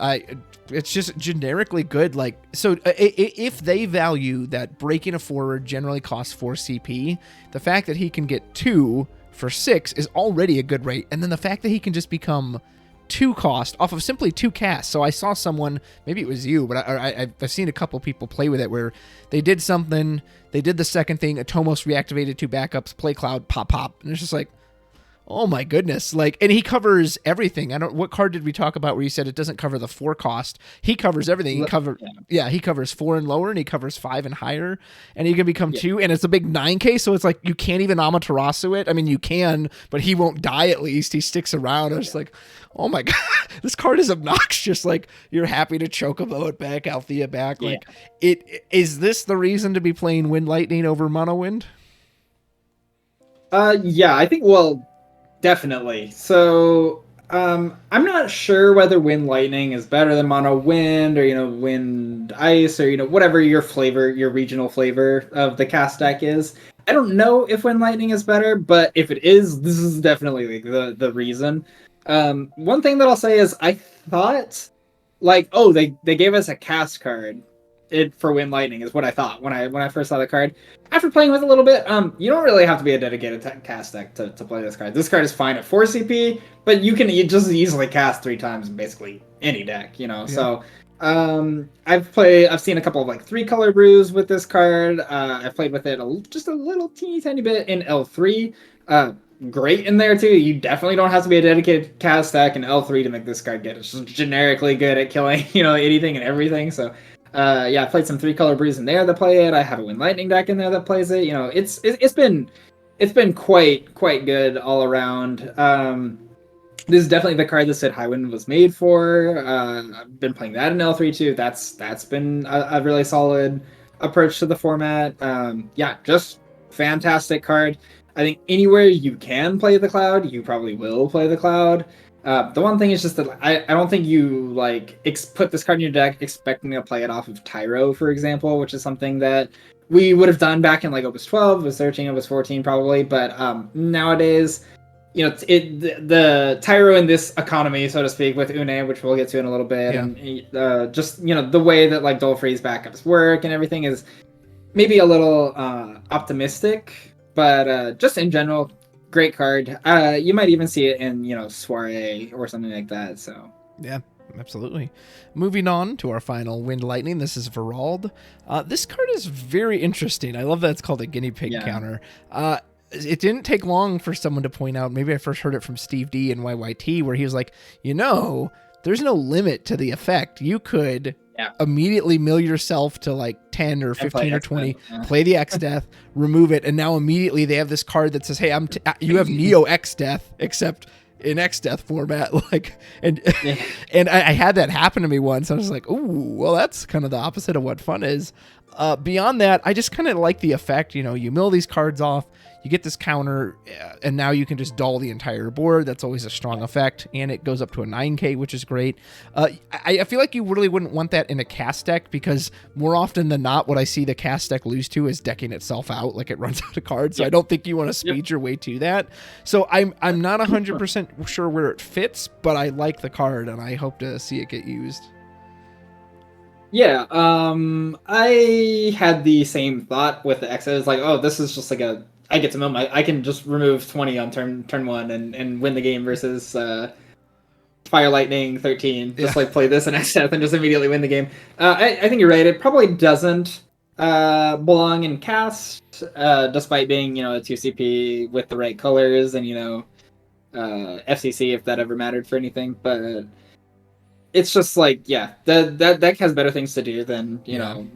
it's just generically good. If they value that breaking a forward generally costs 4 CP, the fact that he can get 2 for 6 is already a good rate. And then the fact that he can just become 2 cost off of simply 2 casts. So I saw someone, maybe it was you, but I've seen a couple people play with it where they did something, they did the second thing, Atomos reactivated 2 backups, play Cloud, pop. And it's just like, oh my goodness. And he covers everything. What card did we talk about where you said it doesn't cover the 4 cost? He covers everything. He covers 4 and lower, and he covers 5 and higher, and he can become 2, and it's a big 9K, so it's like you can't even Amaterasu it. I mean, you can, but he won't die at least. He sticks around. I was like, oh my god, this card is obnoxious. You're happy to Chocobo it back, Althea back. Is this the reason to be playing Wind Lightning over Mono Wind? I think, definitely. So, I'm not sure whether Wind Lightning is better than Mono Wind or, Wind Ice or, whatever your regional flavor of the cast deck is. I don't know if Wind Lightning is better, but if it is, this is definitely the reason. One thing that I'll say is I thought, they gave us a cast card for Wind Lightning is what I thought when I first saw the card. After playing with it a little bit, you don't really have to be a dedicated cast deck to play this card. This card is fine at 4 CP, but you just easily cast 3 times in basically any deck, Yeah. So I've seen a couple of 3-color brews with this card. I've played with it just a little teeny tiny bit in L3. Great in there too. You definitely don't have to be a dedicated cast deck in L3 to make this card good. It's just generically good at killing, anything and everything. So I played some 3-color brews in there that play it. I have a Wind Lightning deck in there that plays it. It's been quite good all around. This is definitely the card that Sid Highwind was made for. I've been playing that in L3 too. That's been a really solid approach to the format. Just fantastic card. I think anywhere you can play the Cloud, you probably will play the Cloud. The one thing is just that I don't think you put this card in your deck expecting to play it off of Tyro, for example, which is something that we would have done back in Opus 12, Opus 13, Opus 14 probably. But nowadays, the Tyro in this economy, so to speak, with Une, which we'll get to in a little bit, and just the way that Dolphrey's backups work and everything is maybe a little optimistic. But just in general, great card. You might even see it in, Soiree or something like that. So yeah, absolutely. Moving on to our final Wind Lightning. This is Verald. This card is very interesting. I love that it's called a guinea pig counter. it didn't take long for someone to point out, maybe I first heard it from Steve D and YYT, where he was like, there's no limit to the effect. You could immediately mill yourself to like 10 or 15 or 20, play the X Death, remove it, and now immediately they have this card that says, hey, you have Neo X Death, except in X Death format. And I had that happen to me once. I was like, ooh, well, that's kind of the opposite of what fun is. Beyond that, I just kind of like the effect. You mill these cards off, you get this counter, and now you can just dull the entire board. That's always a strong effect, and it goes up to a 9K, which is great. I feel like you really wouldn't want that in a cast deck, because more often than not, what I see the cast deck lose to is decking itself out, like it runs out of cards. So I don't think you want to speed your way to that. So I'm not 100% sure where it fits, but I like the card, and I hope to see it get used. Yeah, I had the same thought with the X. I was like, oh, this is just like I get to mill I can just remove 20 on turn 1 and win the game versus Fire Lightning 13. Just like play this in X Death and just immediately win the game. I think you're right. It probably doesn't belong in cast, despite being a 2CP with the right colors and FCC if that ever mattered for anything, but. It's just like, that deck has better things to do than,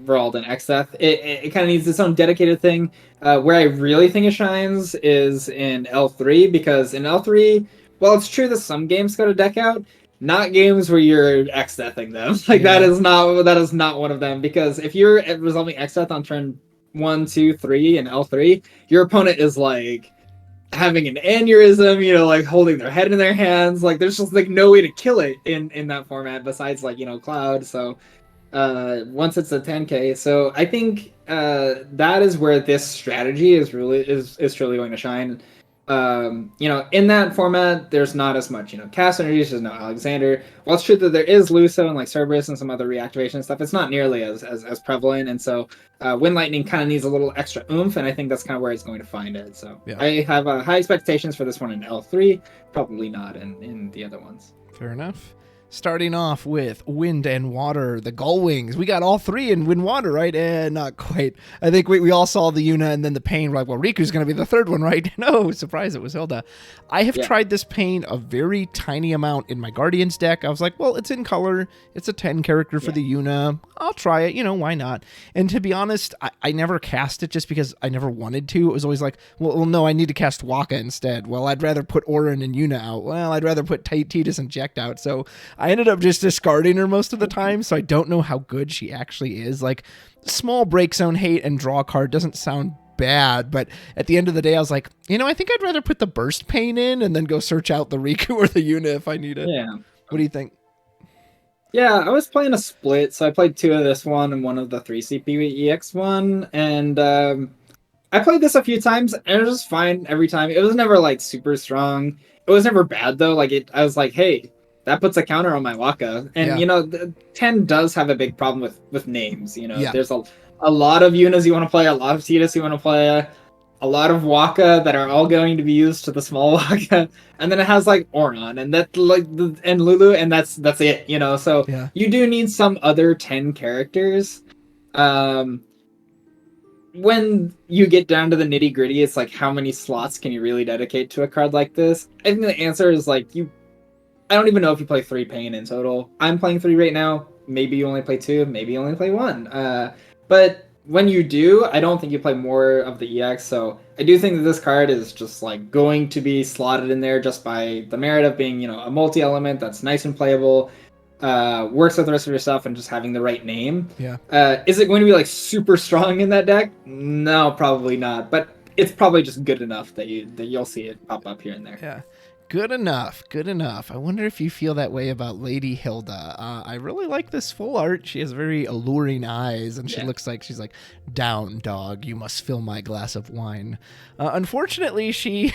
Brawl and X-Death. It kind of needs its own dedicated thing. Where I really think it shines is in L3, because in L3, while it's true that some games got a deck out, not games where you're X-Deathing them. That is not one of them, because if you're resolving X-Death on turn 1, 2, 3 in L3, your opponent is like having an aneurysm, holding their head in their hands. There's just no way to kill it in that format besides Cloud. So once it's a 10K, so I think that is where this strategy is truly going to shine. In that format, there's not as much, cast energies, there's no Alexander. While it's true that there is Luso and Cerberus and some other reactivation stuff, it's not nearly as prevalent. And so Wind Lightning kind of needs a little extra oomph, and I think that's kind of where it's going to find it. So I have high expectations for this one in L3, probably not in the other ones. Fair enough. Starting off with Wind and Water, the Gull Wings. We got all three in Wind Water, right? Not quite. I think we all saw the Yuna and then the Pain. We're like, well, Riku's going to be the third one, right? No, surprise, it was Hilda. I have tried this Pain a very tiny amount in my Guardians deck. I was like, well, it's in color. It's a 10 character for the Yuna. I'll try it. Why not? And to be honest, I never cast it just because I never wanted to. It was always like, well, no, I need to cast Waka instead. Well, I'd rather put Orin and Yuna out. Well, I'd rather put Tidus and Jekt out. So I ended up just discarding her most of the time, so I don't know how good she actually is. Small break zone hate and draw card doesn't sound bad, but at the end of the day, I was like, I think I'd rather put the Burst Pain in and then go search out the Riku or the Yuna if I need it. Yeah. What do you think? Yeah, I was playing a split, so I played 2 of this one and 1 of the 3CP EX one, and I played this a few times, and it was just fine every time. It was never, super strong. It was never bad, though. I was like, hey, that puts a counter on my Waka. And, 10 does have a big problem with names. There's a lot of Yunas you want to play, a lot of Tidus you want to play, a lot of Waka that are all going to be used to the small Waka. And then it has, Oron and and Lulu, and that's it, So you do need some other 10 characters. When you get down to the nitty gritty, it's how many slots can you really dedicate to a card like this? I think the answer is I don't even know if you play 3 Pain in total. I'm playing 3 right now. Maybe you only play 2. Maybe you only play 1. But when you do, I don't think you play more of the EX. So I do think that this card is just going to be slotted in there just by the merit of being, a multi-element that's nice and playable, works with the rest of your stuff, and just having the right name. Yeah. Is it going to be super strong in that deck? No, probably not. But it's probably just good enough that you'll see it pop up here and there. Yeah. Good enough. I wonder if you feel that way about Lady Hilda. I really like this full art. She has very alluring eyes, and she looks like she's like, down, dog, you must fill my glass of wine. Unfortunately, she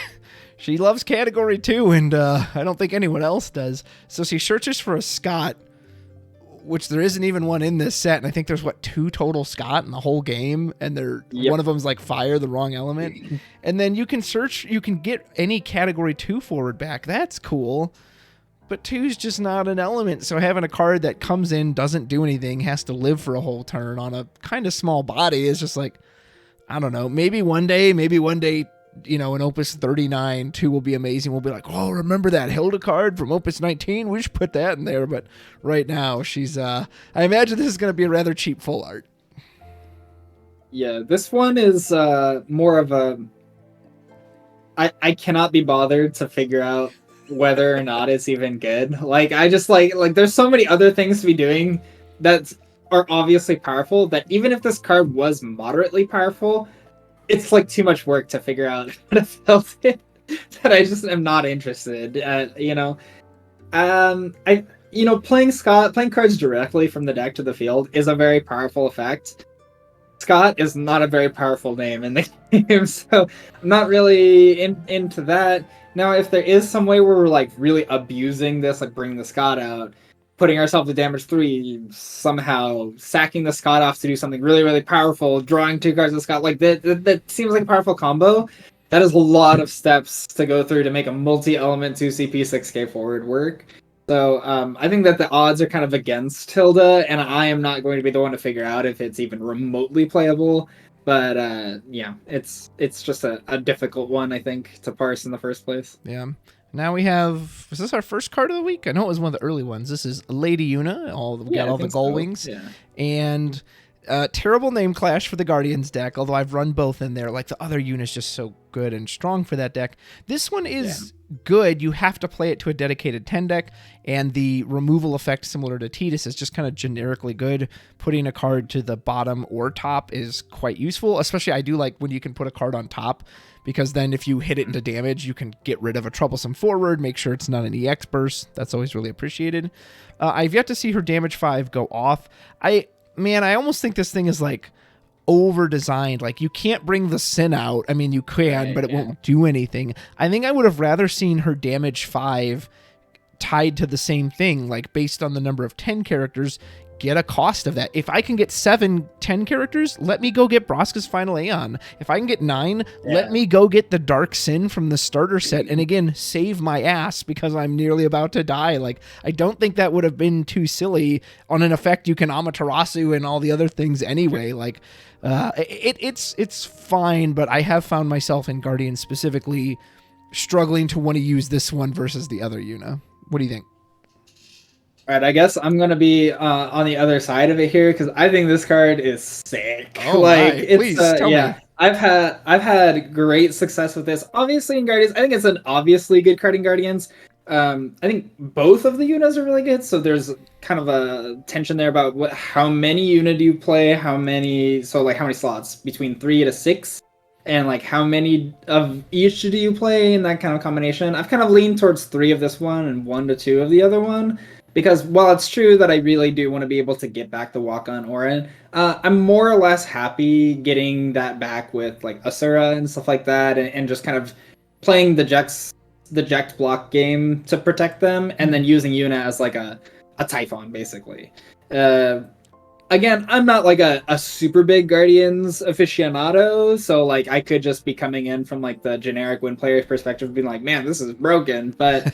loves category 2, and I don't think anyone else does. So she searches for a Scott, which there isn't even one in this set, and I think there's 2 total Scott in the whole game, and one of them's fire, the wrong element. And then you can get any category 2 forward back. That's cool. But 2's just not an element, so having a card that comes in, doesn't do anything, has to live for a whole turn on a kind of small body is just I don't know. Maybe one day in Opus 39 too will be amazing. We'll be like, oh, remember that Hilda card from Opus 19? We should put that in there. But right now, she's. I imagine this is going to be a rather cheap full art. Yeah, this one is more of a. I cannot be bothered to figure out whether or not it's even good. Like, I just like there's so many other things to be doing that are obviously powerful that even if this card was moderately powerful, it's like too much work to figure out how to build it that I just am not interested. Playing cards directly from the deck to the field is a very powerful effect. Scott is not a very powerful name in the game, so I'm not really into that. Now, if there is some way where we're like really abusing this, like bringing the Scott out, putting ourselves to damage 3, somehow sacking the Scott off to do something really, really powerful, drawing 2 cards of Scott, like that seems like a powerful combo. That is a lot of steps to go through to make a multi-element 2CP 6K forward work. So I think that the odds are kind of against Hilda, and I am not going to be the one to figure out if it's even remotely playable. But yeah, it's just a difficult one, I think, to parse in the first place. Yeah. Now we have. Is this our first card of the week? I know it was one of the early ones. This is Lady Una. We got all the Gull Wings. Yeah. And terrible name clash for the Guardians deck, although I've run both in there. Like, the other Una's just so good and strong for that deck. This one is good. You have to play it to a dedicated 10 deck, and the removal effect, similar to Tidus, is just kind of generically good. Putting a card to the bottom or top is quite useful, especially I do like when you can put a card on top, because then if you hit it into damage, you can get rid of a troublesome forward, make sure it's not an EX burst. That's always really appreciated. I've yet to see her damage 5 go off. I almost think this thing is like over-designed. Like, you can't bring the Sin out. I mean, you can, right, but it won't do anything. I think I would have rather seen her damage 5 tied to the same thing, like based on the number of 10 characters, get a cost of that. If I can get 7 10 characters, let me go get Broska's Final Aeon. If I can get 9, let me go get the Dark Sin from the starter set, and again, save my ass because I'm nearly about to die. Like, I don't think that would have been too silly on an effect you can Amaterasu and all the other things anyway. Like, it's fine, but I have found myself in Guardian specifically struggling to want to use this one versus the other Una. What do you think? All right, I guess I'm gonna be on the other side of it here because I think this card is sick. Oh, like, it's please tell me. I've had great success with this. Obviously in Guardians, I think it's an obviously good card in Guardians. I think both of the Unas are really good, so there's kind of a tension there about how many Una do you play, how many slots between 3 to 6, and like how many of each do you play in that kind of combination. I've kind of leaned towards 3 of this one and 1 to 2 of the other one. Because while it's true that I really do want to be able to get back the walk-on Orin, I'm more or less happy getting that back with like Asura and stuff like that, and just kind of playing the Jekt block game to protect them, and then using Una as like a Typhon, basically. Again, I'm not like a super big Guardians aficionado, so like I could just be coming in from like the generic win player's perspective, being like, man, this is broken. But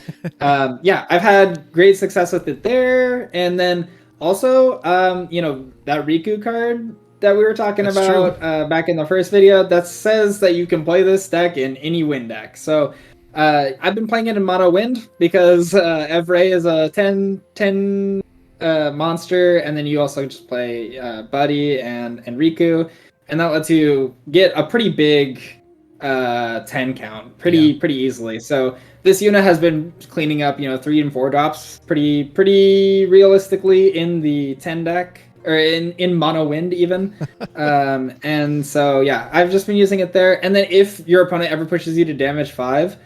yeah, I've had great success with it there. And then also, that Riku card that we were talking about back in the first video, that says that you can play this deck in any wind deck. So I've been playing it in mono wind because Evray is a 10 monster, and then you also just play Buddy and Riku, and that lets you get a pretty big 10 count pretty easily. So this Una has been cleaning up 3 and 4 drops pretty realistically in the 10 deck, or in mono wind even. And so yeah, I've just been using it there. And then if your opponent ever pushes you to damage 5,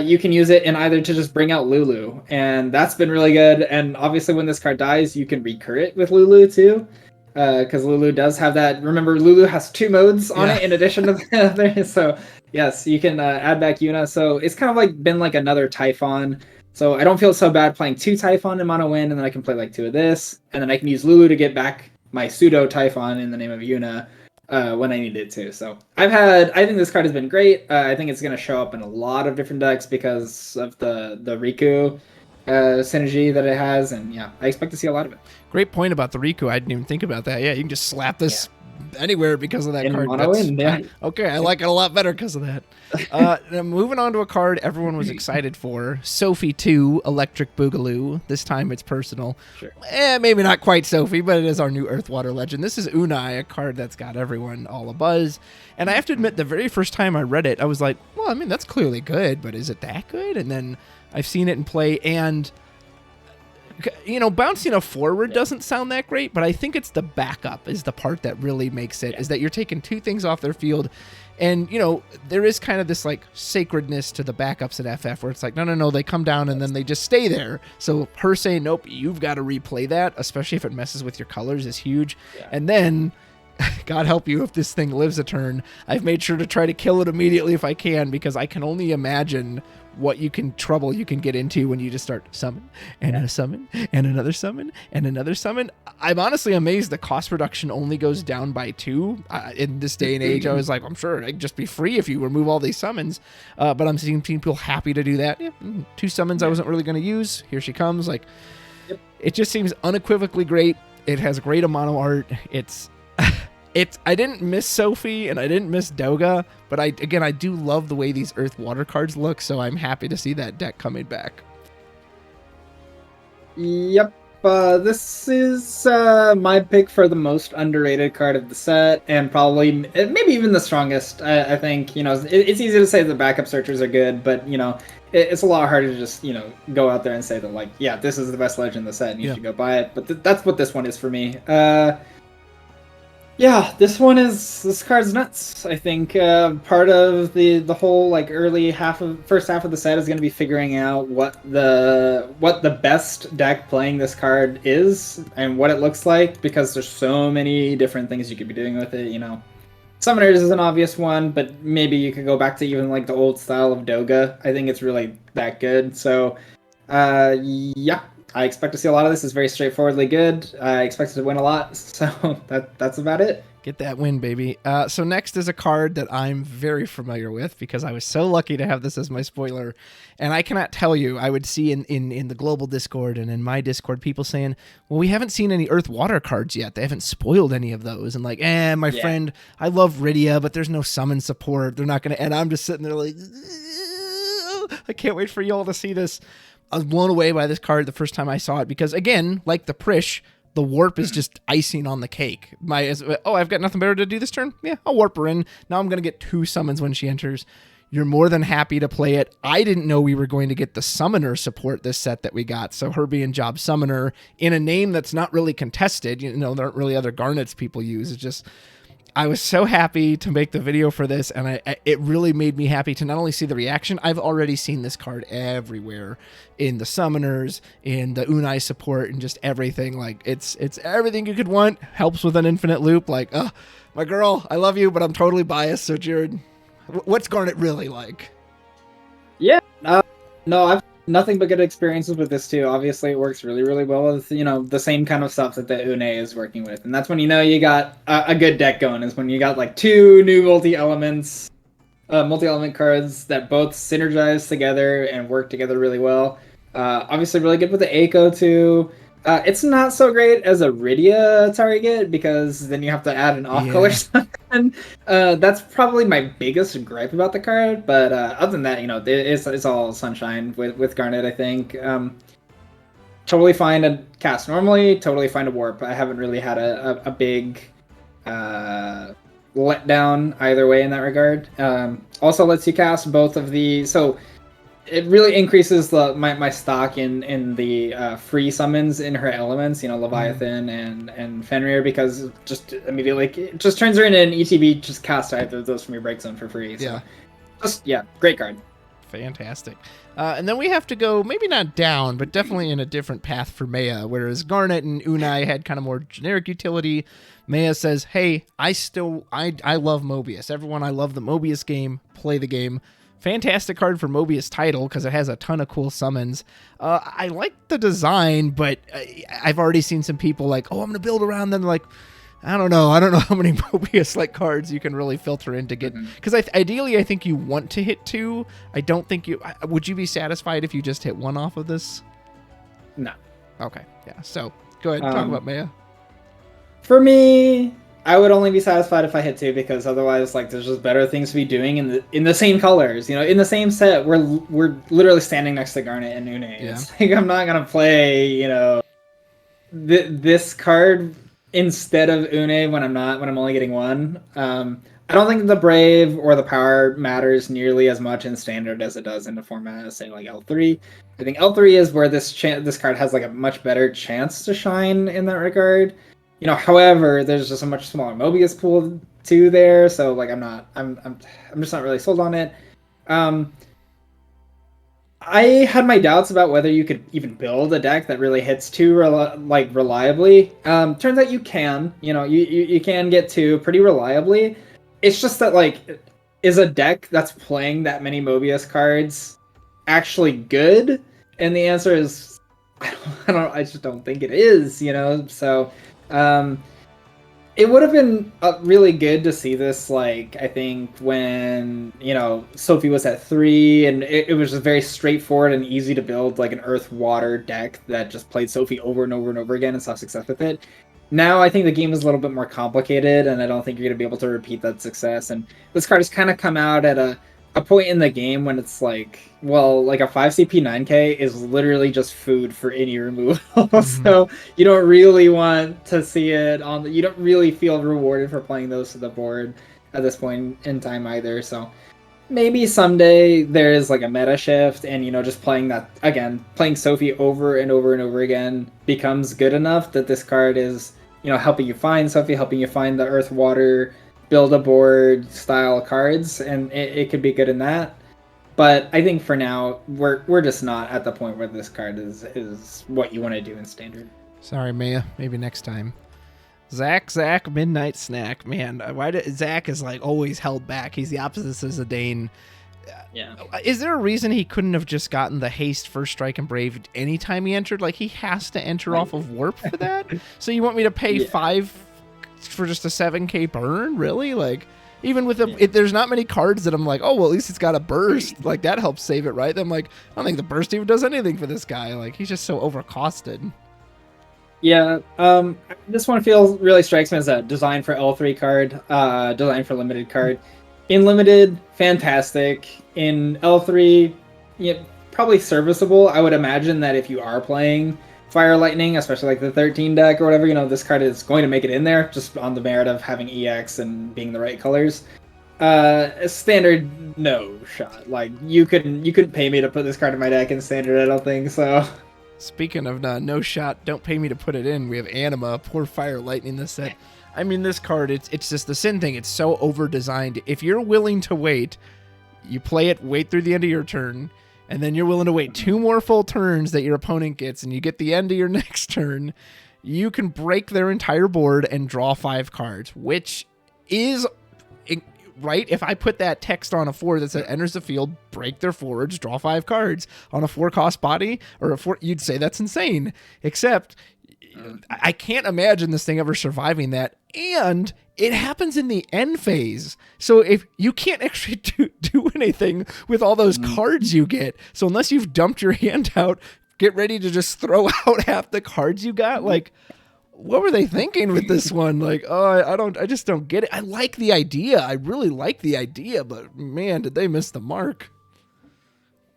you can use it in either to just bring out Lulu, and that's been really good. And obviously when this card dies, you can recur it with Lulu too, because Lulu does have that. Remember, Lulu has 2 modes on it in addition to the other. So yes, you can add back Una. So it's kind of like been like another Typhon. So I don't feel so bad playing 2 Typhon in mono wind, and then I can play like 2 of this, and then I can use Lulu to get back my pseudo Typhon in the name of Una. When I need it to. So I think this card has been great. I think it's going to show up in a lot of different decks because of the Riku synergy that it has, and yeah, I expect to see a lot of it. Great point about the Riku. I didn't even think about that. Yeah, you can just slap this anywhere because of that in card. mono in, yeah. Okay, I like it a lot better because of that. Now moving on to a card everyone was excited for, Sophie 2 Electric Boogaloo. This time it's personal. Sure. Maybe not quite Sophie, but it is our new Earth Water legend. This is Unai, a card that's got everyone all abuzz. And I have to admit, the very first time I read it, I was like, well, I mean, that's clearly good, but is it that good? And then I've seen it in play, and you know, bouncing a forward doesn't sound that great, but I think it's the backup is the part that really makes it, is that you're taking two things off their field. And, you know, there is kind of this like sacredness to the backups at FF where it's like, no, they come down and then they just stay there. So her saying, nope, you've got to replay that, especially if it messes with your colors, is huge. Yeah. And then, God help you if this thing lives a turn, I've made sure to try to kill it immediately if I can, because I can only imagine what trouble you can get into when you just start summon and a summon and another summon and another summon. I'm honestly amazed the cost reduction only goes down by 2 in this day and age. I was like, I'm sure it'd just be free if you remove all these summons, but I'm seeing people happy to do that. 2 summons I wasn't really going to use. Here she comes. Like, it just seems unequivocally great. It has great mono art. I didn't miss Sophie and I didn't miss Doga, but I do love the way these Earth Water cards look, so I'm happy to see that deck coming back. Yep. This is my pick for the most underrated card of the set, and probably maybe even the strongest. I think, you know, it's easy to say the backup searchers are good, but, you know, it's a lot harder to just, you know, go out there and say that, like, yeah, this is the best legend in the set and you should go buy it. But that's what this one is for me. Yeah, this card's nuts. I think part of the whole like first half of the set is going to be figuring out what the best deck playing this card is and what it looks like, because there's so many different things you could be doing with it. You know, Summoners is an obvious one, but maybe you could go back to even like the old style of Doga. I think it's really that good. So, yeah. I expect to see a lot of this. It's very straightforwardly good. I expect to win a lot, so that's about it. Get that win, baby. So next is a card that I'm very familiar with because I was so lucky to have this as my spoiler. And I cannot tell you, I would see in the global Discord and in my Discord people saying, well, we haven't seen any Earth Water cards yet. They haven't spoiled any of those. And like, my friend, I love Rydia, but there's no summon support. They're not going to, and I'm just sitting there like, I can't wait for y'all to see this. I was blown away by this card the first time I saw it because, again, like the Prish, the warp is just icing on the cake. I've got nothing better to do this turn? Yeah, I'll warp her in. Now I'm going to get 2 summons when she enters. You're more than happy to play it. I didn't know we were going to get the summoner support this set that we got. So her being Job Summoner in a name that's not really contested. You know, there aren't really other Garnets people use. It's just... I was so happy to make the video for this, and it really made me happy to not only see the reaction. I've already seen this card everywhere in the summoners, in the Unai support, and just everything. Like it's everything you could want. Helps with an infinite loop. Like, my girl, I love you, but I'm totally biased. So Jared, what's Garnet really like? Yeah, no, I've nothing but good experiences with this too. Obviously, it works really, really well with, you know, the same kind of stuff that the Unai is working with, and that's when you know you got a good deck going. Is when you got like 2 new multi-element cards that both synergize together and work together really well. Obviously, really good with the Eiko too. It's not so great as a Rydia target because then you have to add an off-color summon. That's probably my biggest gripe about the card. But other than that, you know, it's all sunshine with Garnet, I think. Totally fine to cast normally, totally fine to warp. I haven't really had a big letdown either way in that regard. Also lets you cast both of the... So it really increases my stock in the free summons in her elements, you know, Leviathan and Fenrir, because just immediately it just turns her into an ETB, just cast either of those from your break zone for free. So great card. Fantastic. And then we have to go, maybe not down, but definitely in a different path for Maya, whereas Garnet and Unai had kind of more generic utility. Maya says, hey, I love Mobius. Everyone, I love the Mobius game. Play the game. Fantastic card for Mobius title because it has a ton of cool summons. I like the design, but I've already seen some people like, oh, I'm going to build around them. Like, I don't know how many Mobius-like cards you can really filter in to get. Because ideally, I think you want to hit 2. I don't think you... Would you be satisfied if you just hit 1 off of this? No. Okay, yeah. So, go ahead and talk about Maya. For me... I would only be satisfied if I hit 2, because otherwise, like, there's just better things to be doing in the same colors. You know, in the same set, we're literally standing next to Garnet and Une. Yeah. It's like I'm not gonna play, you know, this card instead of Une when I'm only getting 1. I don't think the Brave or the Power matters nearly as much in Standard as it does in the format, say like L3. I think L3 is where this card has like a much better chance to shine in that regard. You know, however, there's just a much smaller Mobius pool too there, so like I'm just not really sold on it. I had my doubts about whether you could even build a deck that really hits 2 reliably. Turns out you can. You know, you can get 2 pretty reliably. It's just that, like, is a deck that's playing that many Mobius cards actually good? And the answer is, I just don't think it is, you know? So, it would have been really good to see this, like, I think when, you know, Sophie was at 3, and it was just very straightforward and easy to build, like, an Earth-Water deck that just played Sophie over and over and over again and saw success with it. Now I think the game is a little bit more complicated, and I don't think you're going to be able to repeat that success. And this card has kind of come out at a point in the game when it's like, well, like a 5 CP 9K is literally just food for any removal. So you don't really want to see it you don't really feel rewarded for playing those to the board at this point in time either. So maybe someday there's like a meta shift, and, you know, just playing Sophie over and over and over again becomes good enough that this card is, you know, helping you find Sophie, helping you find the Earth Water build a board style cards, and it could be good in that. But I think for now we're just not at the point where this card is what you want to do in Standard. Sorry, Maya. Maybe next time. Zach, Midnight Snack. Man, Zach is like always held back. He's the opposite of Zidane. Yeah. Is there a reason he couldn't have just gotten the haste, first strike, and brave anytime he entered? Like, he has to enter off of warp for that? So you want me to pay 5 for just a 7k burn? Really? Like, even with there's not many cards that I'm like, oh, well, at least it's got a burst. Like, that helps save it, right? I'm like, I don't think the burst even does anything for this guy. Like, he's just so overcosted. Yeah, this one really strikes me as a design for L3 card, design for limited card. In limited, fantastic. In L3, yeah, probably serviceable. I would imagine that if you are playing Fire Lightning, especially like the 13 deck or whatever, you know, this card is going to make it in there just on the merit of having EX and being the right colors. Standard, no shot. Like, you couldn't pay me to put this card in my deck in Standard, I don't think so. Speaking of no shot, don't pay me to put it in. We have Anima, poor Fire Lightning this set. I mean, this card, it's just the sin thing. It's so over-designed. If you're willing to wait, you play it, wait through the end of your turn, and then you're willing to wait 2 more full turns that your opponent gets, and you get the end of your next turn, you can break their entire board and draw 5 cards, which is, right? If I put that text on a 4 that said enters the field, break their forwards, draw 5 cards on a 4-cost body, or a 4, you'd say that's insane. Except, I can't imagine this thing ever surviving that, and it happens in the end phase. So if you can't actually do anything with all those cards you get, so unless you've dumped your hand out, get ready to just throw out half the cards you got. Like, what were they thinking with this one? Like, oh, I just don't get it. I like the idea. I really like the idea, but man, did they miss the mark.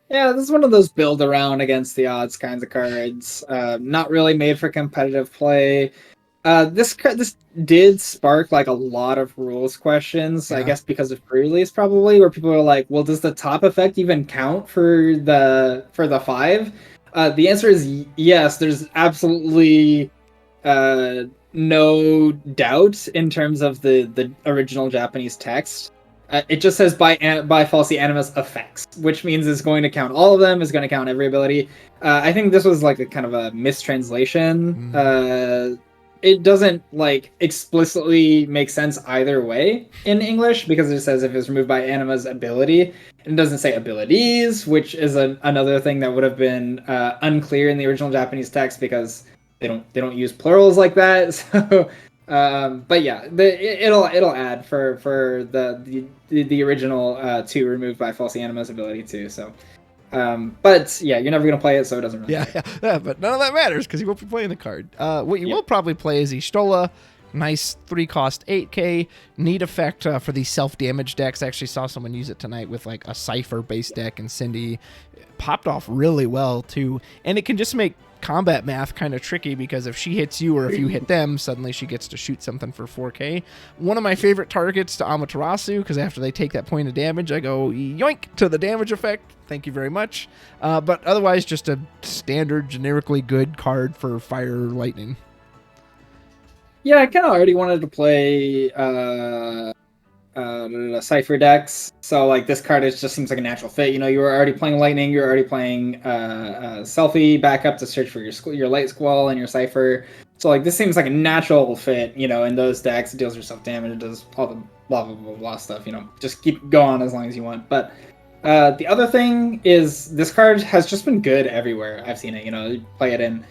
Yeah, this is one of those build around against the odds kinds of cards. Not really made for competitive play. This did spark like a lot of rules questions, I guess because of pre-release probably, where people are like, well, does the top effect even count for the 5? The answer is yes. There's absolutely no doubt in terms of the original Japanese text. It just says by Falsy Animus effects, which means it's going to count all of them, it's going to count every ability. I think this was like a kind of a mistranslation. It doesn't like explicitly make sense either way in English, because it says if it's removed by Anima's ability, and it doesn't say abilities, which is another thing that would have been unclear in the original Japanese text, because they don't use plurals like that. So but yeah, it'll add for the original 2 removed by Falsy Anima's ability too. So but yeah, you're never gonna play it, so it doesn't really matter. Yeah, but none of that matters because you won't be playing the card. What you will probably play is Ishtola Nice 3-cost 8K. Neat effect for these self-damage decks. I actually saw someone use it tonight with like a Cypher base deck, and Cindy popped off really well too. And it can just make combat math kind of tricky, because if she hits you or if you hit them, suddenly she gets to shoot something for 4K. One of my favorite targets to Amaterasu, because after they take that point of damage, I go yoink to the damage effect. Thank you very much. But otherwise, just a standard, generically good card for Fire Lightning. Yeah, I kind of already wanted to play Cypher decks, so like this card just seems like a natural fit. You know, you were already playing Lightning, you're already playing Selfie backup to search for your Light Squall and your Cypher. So like this seems like a natural fit, you know, in those decks. It deals yourself damage, it does all the blah blah blah blah stuff. You know, just keep going as long as you want. But the other thing is this card has just been good everywhere I've seen it. You know, you play it in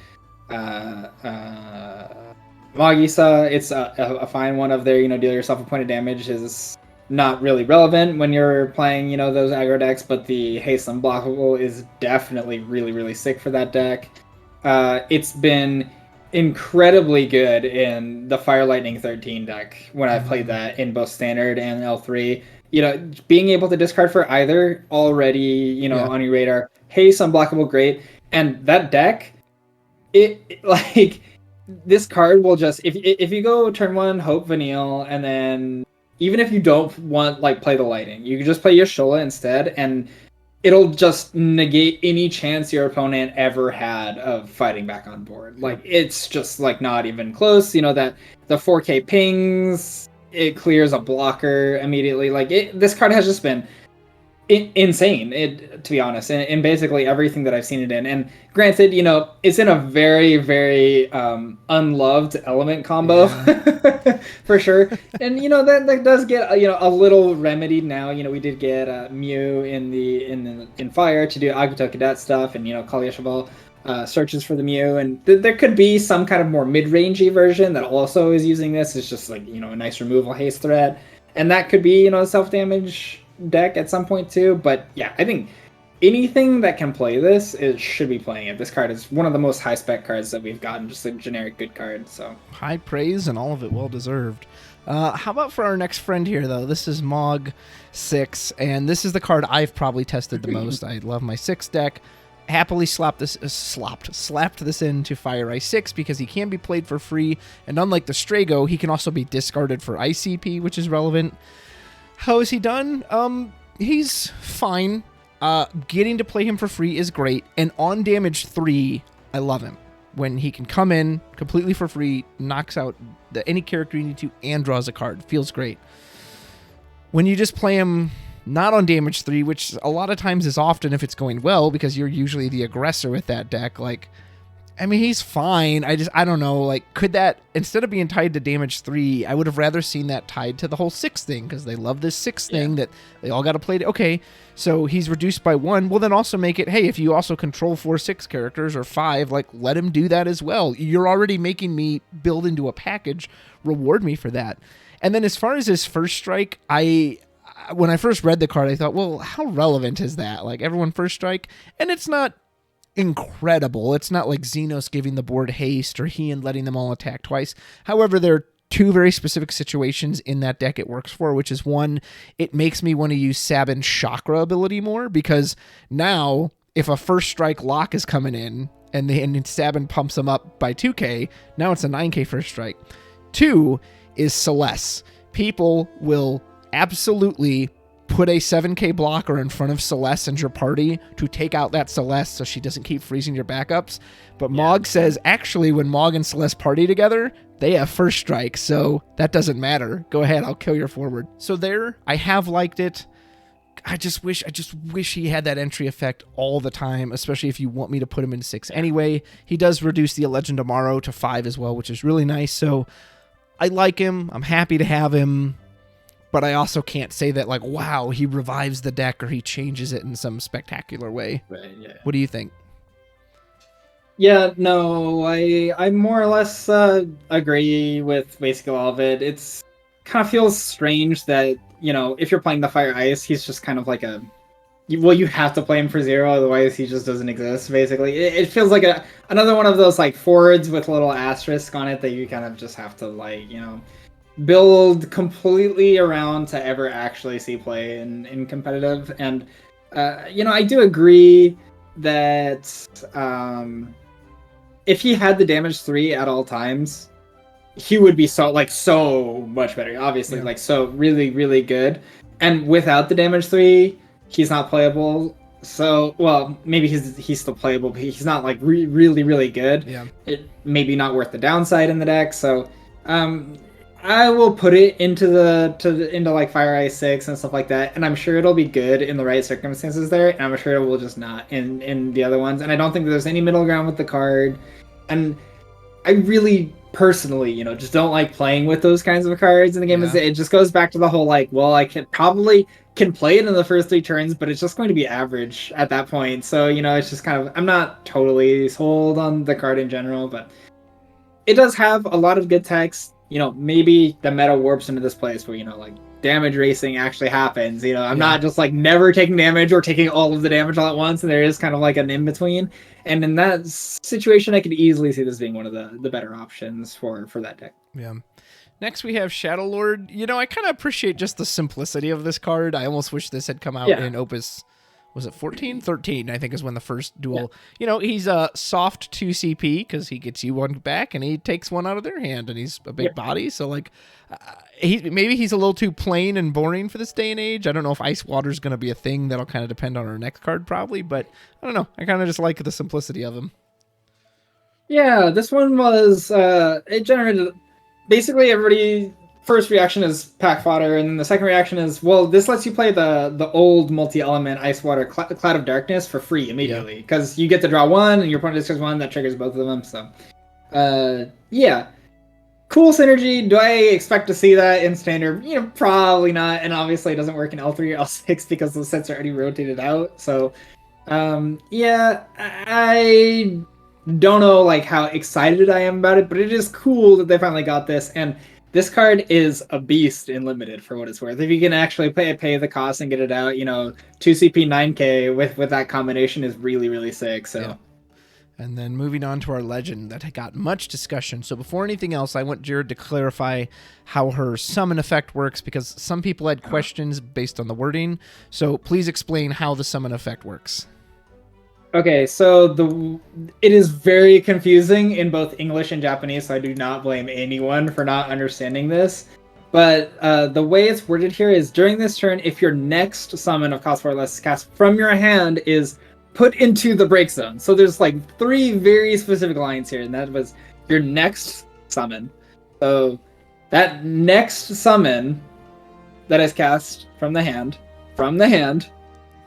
Magisa, it's a fine one of their, you know, deal yourself a point of damage is not really relevant when you're playing, you know, those aggro decks, but the haste unblockable is definitely really, really sick for that deck. It's been incredibly good in the Fire Lightning 13 deck when I've played that in both Standard and L3. You know, being able to discard for either already, you know, on your radar. Haste unblockable, great. And that deck, it like... this card will just, if you go turn 1 Hope Vanille, and then even if you don't want like play the Lightning, you can just play Yashola instead, and it'll just negate any chance your opponent ever had of fighting back on board. Like it's just like not even close. You know, that the 4K pings, it clears a blocker immediately. Like this card has just been insane, to be honest, in basically everything that I've seen it in. And granted, you know, it's in a very, very unloved element combo, for sure. And you know that does get, you know, a little remedied now. You know, we did get Mew in Fire to do Agito Cadet stuff, and you know, Kalia Cheval searches for the Mew, and there could be some kind of more mid-rangey version that also is using this. It's just like, you know, a nice removal haste threat, and that could be, you know, a self-damage deck at some point too. But yeah, I think anything that can play this should be playing it. This card is one of the most high spec cards that we've gotten, just a generic good card. So high praise, and all of it well deserved. How about for our next friend here, though? This is Mog 6, and this is the card I've probably tested the most. I love my 6 deck. Happily slapped this into Fire Ice 6 because he can be played for free, and unlike the Strago, he can also be discarded for ICP, which is relevant. How is he done? He's fine. Getting to play him for free is great. And on damage 3, I love him. When he can come in completely for free, knocks out any character you need to, and draws a card. Feels great. When you just play him not on damage 3, which a lot of times is often if it's going well, because you're usually the aggressor with that deck, like... I mean, he's fine. I don't know. Like, could that, instead of being tied to damage 3, I would have rather seen that tied to the whole 6 thing, because they love this 6 thing that they all got to play. Okay, so he's reduced by 1. Well, then also make it, hey, if you also control 4/6 characters or 5, like, let him do that as well. You're already making me build into a package. Reward me for that. And then as far as his first strike, when I first read the card, I thought, well, how relevant is that? Like, everyone first strike? And it's not incredible. It's not like Xenos giving the board haste or Heian letting them all attack twice. However, there are 2 very specific situations in that deck it works for, which is 1, it makes me want to use Sabin's Chakra ability more, because now if a first strike lock is coming in and Sabin pumps them up by 2K, now it's a 9K first strike. 2 is Celeste. People will absolutely put a 7K blocker in front of Celeste and your party to take out that Celeste so she doesn't keep freezing your backups. But Mog says, actually, when Mog and Celeste party together, they have first strike, so that doesn't matter. Go ahead, I'll kill your forward. So there, I have liked it. I just wish he had that entry effect all the time, especially if you want me to put him in 6 anyway. He does reduce the Legend Tomorrow to 5 as well, which is really nice. So I like him. I'm happy to have him. But I also can't say that, like, wow, he revives the deck or he changes it in some spectacular way. Right, yeah. What do you think? Yeah, no, I more or less agree with basically all of it. It's kind of feels strange that, you know, if you're playing the Fire Ice, he's just kind of like a you have to play him for 0, otherwise he just doesn't exist. Basically, it feels like another one of those like forwards with a little asterisk on it that you kind of just have to like build completely around to ever actually see play in competitive. And I do agree that if he had the damage 3 at all times, he would be so much better. Obviously, so really, really good. And without the damage 3, he's not playable. So, well, maybe he's still playable, but he's not like really, really good. Yeah. It maybe not worth the downside in the deck. So, I will put it into like Fire Ice 6 and stuff like that, and I'm sure it'll be good in the right circumstances there, and I'm sure it will just not in the other ones. And I don't think there's any middle ground with the card. And I really personally, just don't like playing with those kinds of cards in the game. It just goes back to the whole like, well, I can play it in the first 3 turns, but it's just going to be average at that point. So, it's just kind of, I'm not totally sold on the card in general, but it does have a lot of good text. Maybe the meta warps into this place where, like damage racing actually happens. I'm not just like never taking damage or taking all of the damage all at once. And there is kind of like an in between. And in that situation, I could easily see this being one of the better options for that deck. Yeah. Next, we have Shadow Lord. I kind of appreciate just the simplicity of this card. I almost wish this had come out in Opus. Was it 14? 13, I think, is when the first duel. Yeah. He's a soft 2 CP because he gets you one back and he takes one out of their hand, and he's a big body. So, like, maybe he's a little too plain and boring for this day and age. I don't know if Ice Water is going to be a thing. That'll kind of depend on our next card, probably. But I don't know. I kind of just like the simplicity of him. Yeah, this one was, it generated, basically everybody, first reaction is pack fodder, and then the second reaction is, well, this lets you play the old multi-element Ice Water Cloud of Darkness for free immediately, because you get to draw 1, and your opponent discards 1, that triggers both of them, so, cool synergy. Do I expect to see that in Standard? Probably not, and obviously it doesn't work in L3 or L6 because those sets are already rotated out, so, I don't know, like, how excited I am about it, but it is cool that they finally got this, and this card is a beast in Limited for what it's worth. If you can actually pay the cost and get it out, 2 CP 9K with that combination is really, really sick. So, yeah. And then moving on to our legend that got much discussion. So before anything else, I want Jared to clarify how her summon effect works, because some people had questions based on the wording. So please explain how the summon effect works. Okay, so it is very confusing in both English and Japanese, so I do not blame anyone for not understanding this. But the way it's worded here is, during this turn, if your next summon of cost 4 or less cast from your hand is put into the break zone. So there's like 3 very specific lines here, and that was your next summon. So that next summon that is cast from the hand,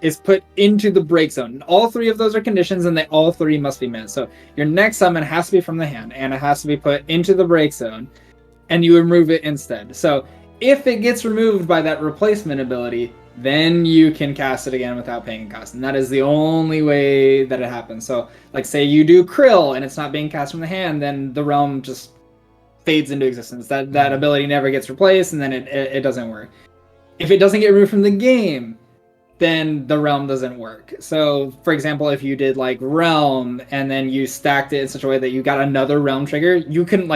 is put into the break zone. All 3 of those are conditions, and all 3 must be met. So your next summon has to be from the hand, and it has to be put into the break zone, and you remove it instead. So if it gets removed by that replacement ability, then you can cast it again without paying a cost. And that is the only way that it happens. So, like, say you do Krill, and it's not being cast from the hand, then the realm just fades into existence. That ability never gets replaced, and then it doesn't work. If it doesn't get removed from the game, then the realm doesn't work. So, for example, if you did like realm and then you stacked it in such a way that you got another realm trigger, you can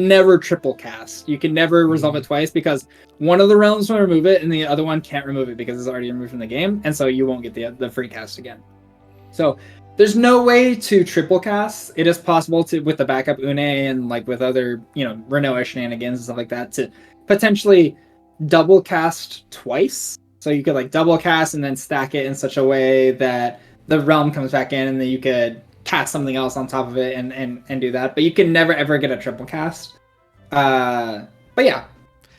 never triple cast. You can never resolve it twice, because one of the realms will remove it and the other one can't remove it because it's already removed from the game, and so you won't get the free cast again. So there's no way to triple cast. It is possible to, with the backup Une and like with other, Renoa shenanigans and stuff like that, to potentially double cast twice. So you could like double cast and then stack it in such a way that the realm comes back in, and then you could cast something else on top of it and do that. But you can never ever get a triple cast. But yeah,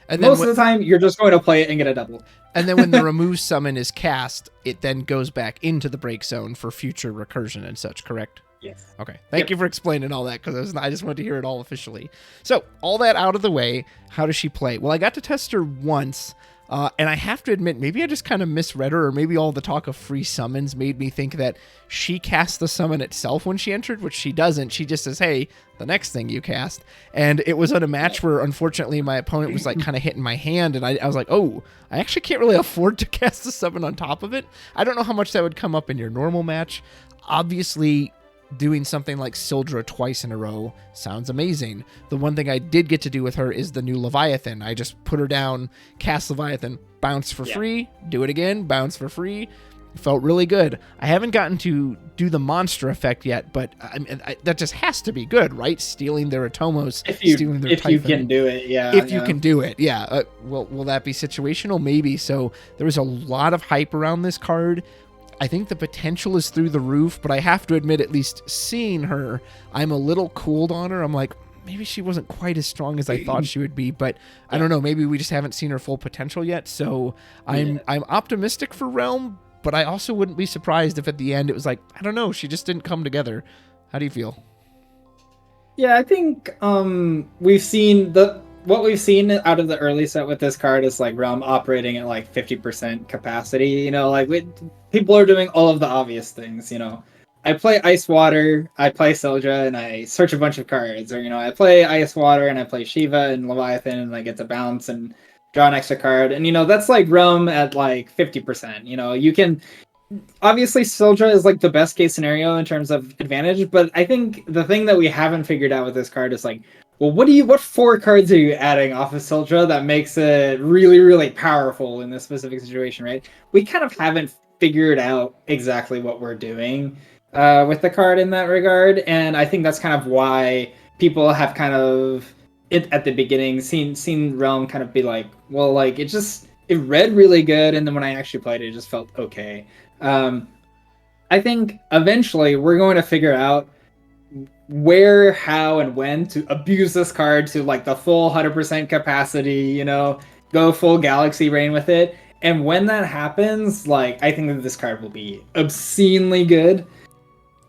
and most of the time you're just going to play it and get a double. And then when the remove summon is cast, it then goes back into the break zone for future recursion and such, correct? Yes. Okay. Thank you for explaining all that, because I just wanted to hear it all officially. So all that out of the way, how does she play? Well, I got to test her once. And I have to admit, maybe I just kind of misread her, or maybe all the talk of free summons made me think that she cast the summon itself when she entered, which she doesn't. She just says, hey, the next thing you cast. And it was on a match where, unfortunately, my opponent was like kind of hitting my hand, and I was like, oh, I actually can't really afford to cast the summon on top of it. I don't know how much that would come up in your normal match. Obviously, doing something like Sildra twice in a row sounds amazing. The one thing I did get to do with her is the new Leviathan. I just put her down, cast Leviathan, bounce for free, do it again, bounce for free. Felt really good. I haven't gotten to do the monster effect yet, but that just has to be good, right? Stealing their Atomos, stealing their Typhon. If you can do it, yeah. If you can do it, yeah. Will that be situational? Maybe. So there was a lot of hype around this card. I think the potential is through the roof, but I have to admit, at least seeing her, I'm a little cooled on her. I'm like, maybe she wasn't quite as strong as I thought she would be, but I don't know. Maybe we just haven't seen her full potential yet. So I'm optimistic for Realm, but I also wouldn't be surprised if at the end it was like, I don't know, she just didn't come together. How do you feel? Yeah, I think we've seen what we've seen out of the early set with this card is like Realm operating at like 50% capacity. You know, like people are doing all of the obvious things. You know, I play Ice Water, I play Sildra, and I search a bunch of cards. Or, you know, I play Ice Water and I play Shiva and Leviathan, and I get to bounce and draw an extra card. And, you know, that's like Realm at like 50%. You know, you can... Obviously, Sildra is like the best case scenario in terms of advantage, but I think the thing that we haven't figured out with this card is like, well, what 4 cards are you adding off of Sildra that makes it really, really powerful in this specific situation, right? We kind of haven't figured out exactly what we're doing with the card in that regard, and I think that's kind of why people have kind of at the beginning seen Realm kind of be like, well, like it read really good, and then when I actually played it, it just felt okay. I think eventually we're going to figure out where, how, and when to abuse this card to like the full 100% capacity, you know, go full Galaxy Rain with it. And when that happens, like, I think that this card will be obscenely good.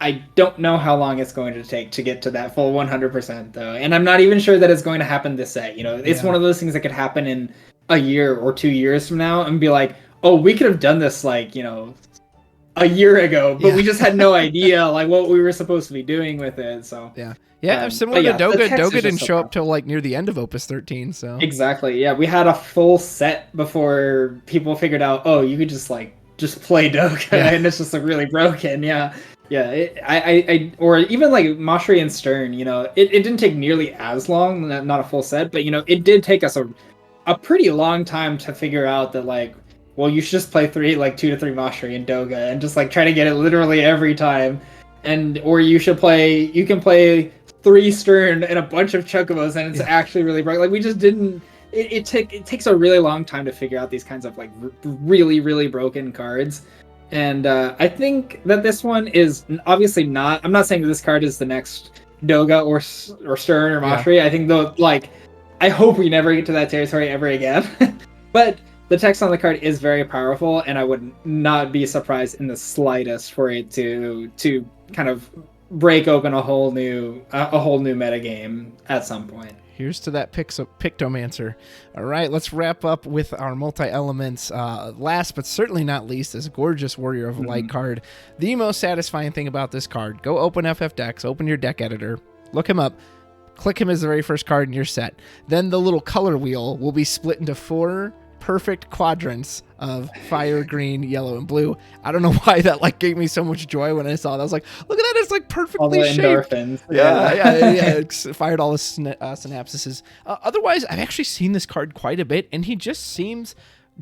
I don't know how long it's going to take to get to that full 100% though. And I'm not even sure that it's going to happen this set. You know, it's one of those things that could happen in a year or 2 years from now and be like, oh, we could have done this like, you know, a year ago, but we just had no idea like what we were supposed to be doing with it. So similar to Doga. Doga didn't show up till like near the end of Opus 13. So exactly, yeah, we had a full set before people figured out, oh, you could just play Doga, and it's just like really broken. Or even like Mashri and Stern, you know, it didn't take nearly as long, not a full set, but you know, it did take us a pretty long time to figure out that like, well, you should just play 2 to 3 Mashri and Doga and just like try to get it literally every time. Or you can play 3 Stern and a bunch of Chocobos and it's actually really bright. Like we just didn't, it takes a really long time to figure out these kinds of like really, really broken cards. And I think that this one is obviously not, I'm not saying that this card is the next Doga or Stern or Mashri. I think though, like, I hope we never get to that territory ever again. But the text on the card is very powerful, and I would not be surprised in the slightest for it to kind of break open a whole new meta game at some point. Here's to that Pictomancer. All right, let's wrap up with our multi-elements. Last but certainly not least, this gorgeous Warrior of Light card. The most satisfying thing about this card, go open FF Decks, open your deck editor, look him up, click him as the very first card in your set. Then the little color wheel will be split into 4 perfect quadrants of fire, green, yellow, and blue. I don't know why that like gave me so much joy when I saw that. I was like, look at that, it's like perfectly all the shaped. Endorphins. Yeah, it fired all the synapses. Otherwise, I've actually seen this card quite a bit, and he just seems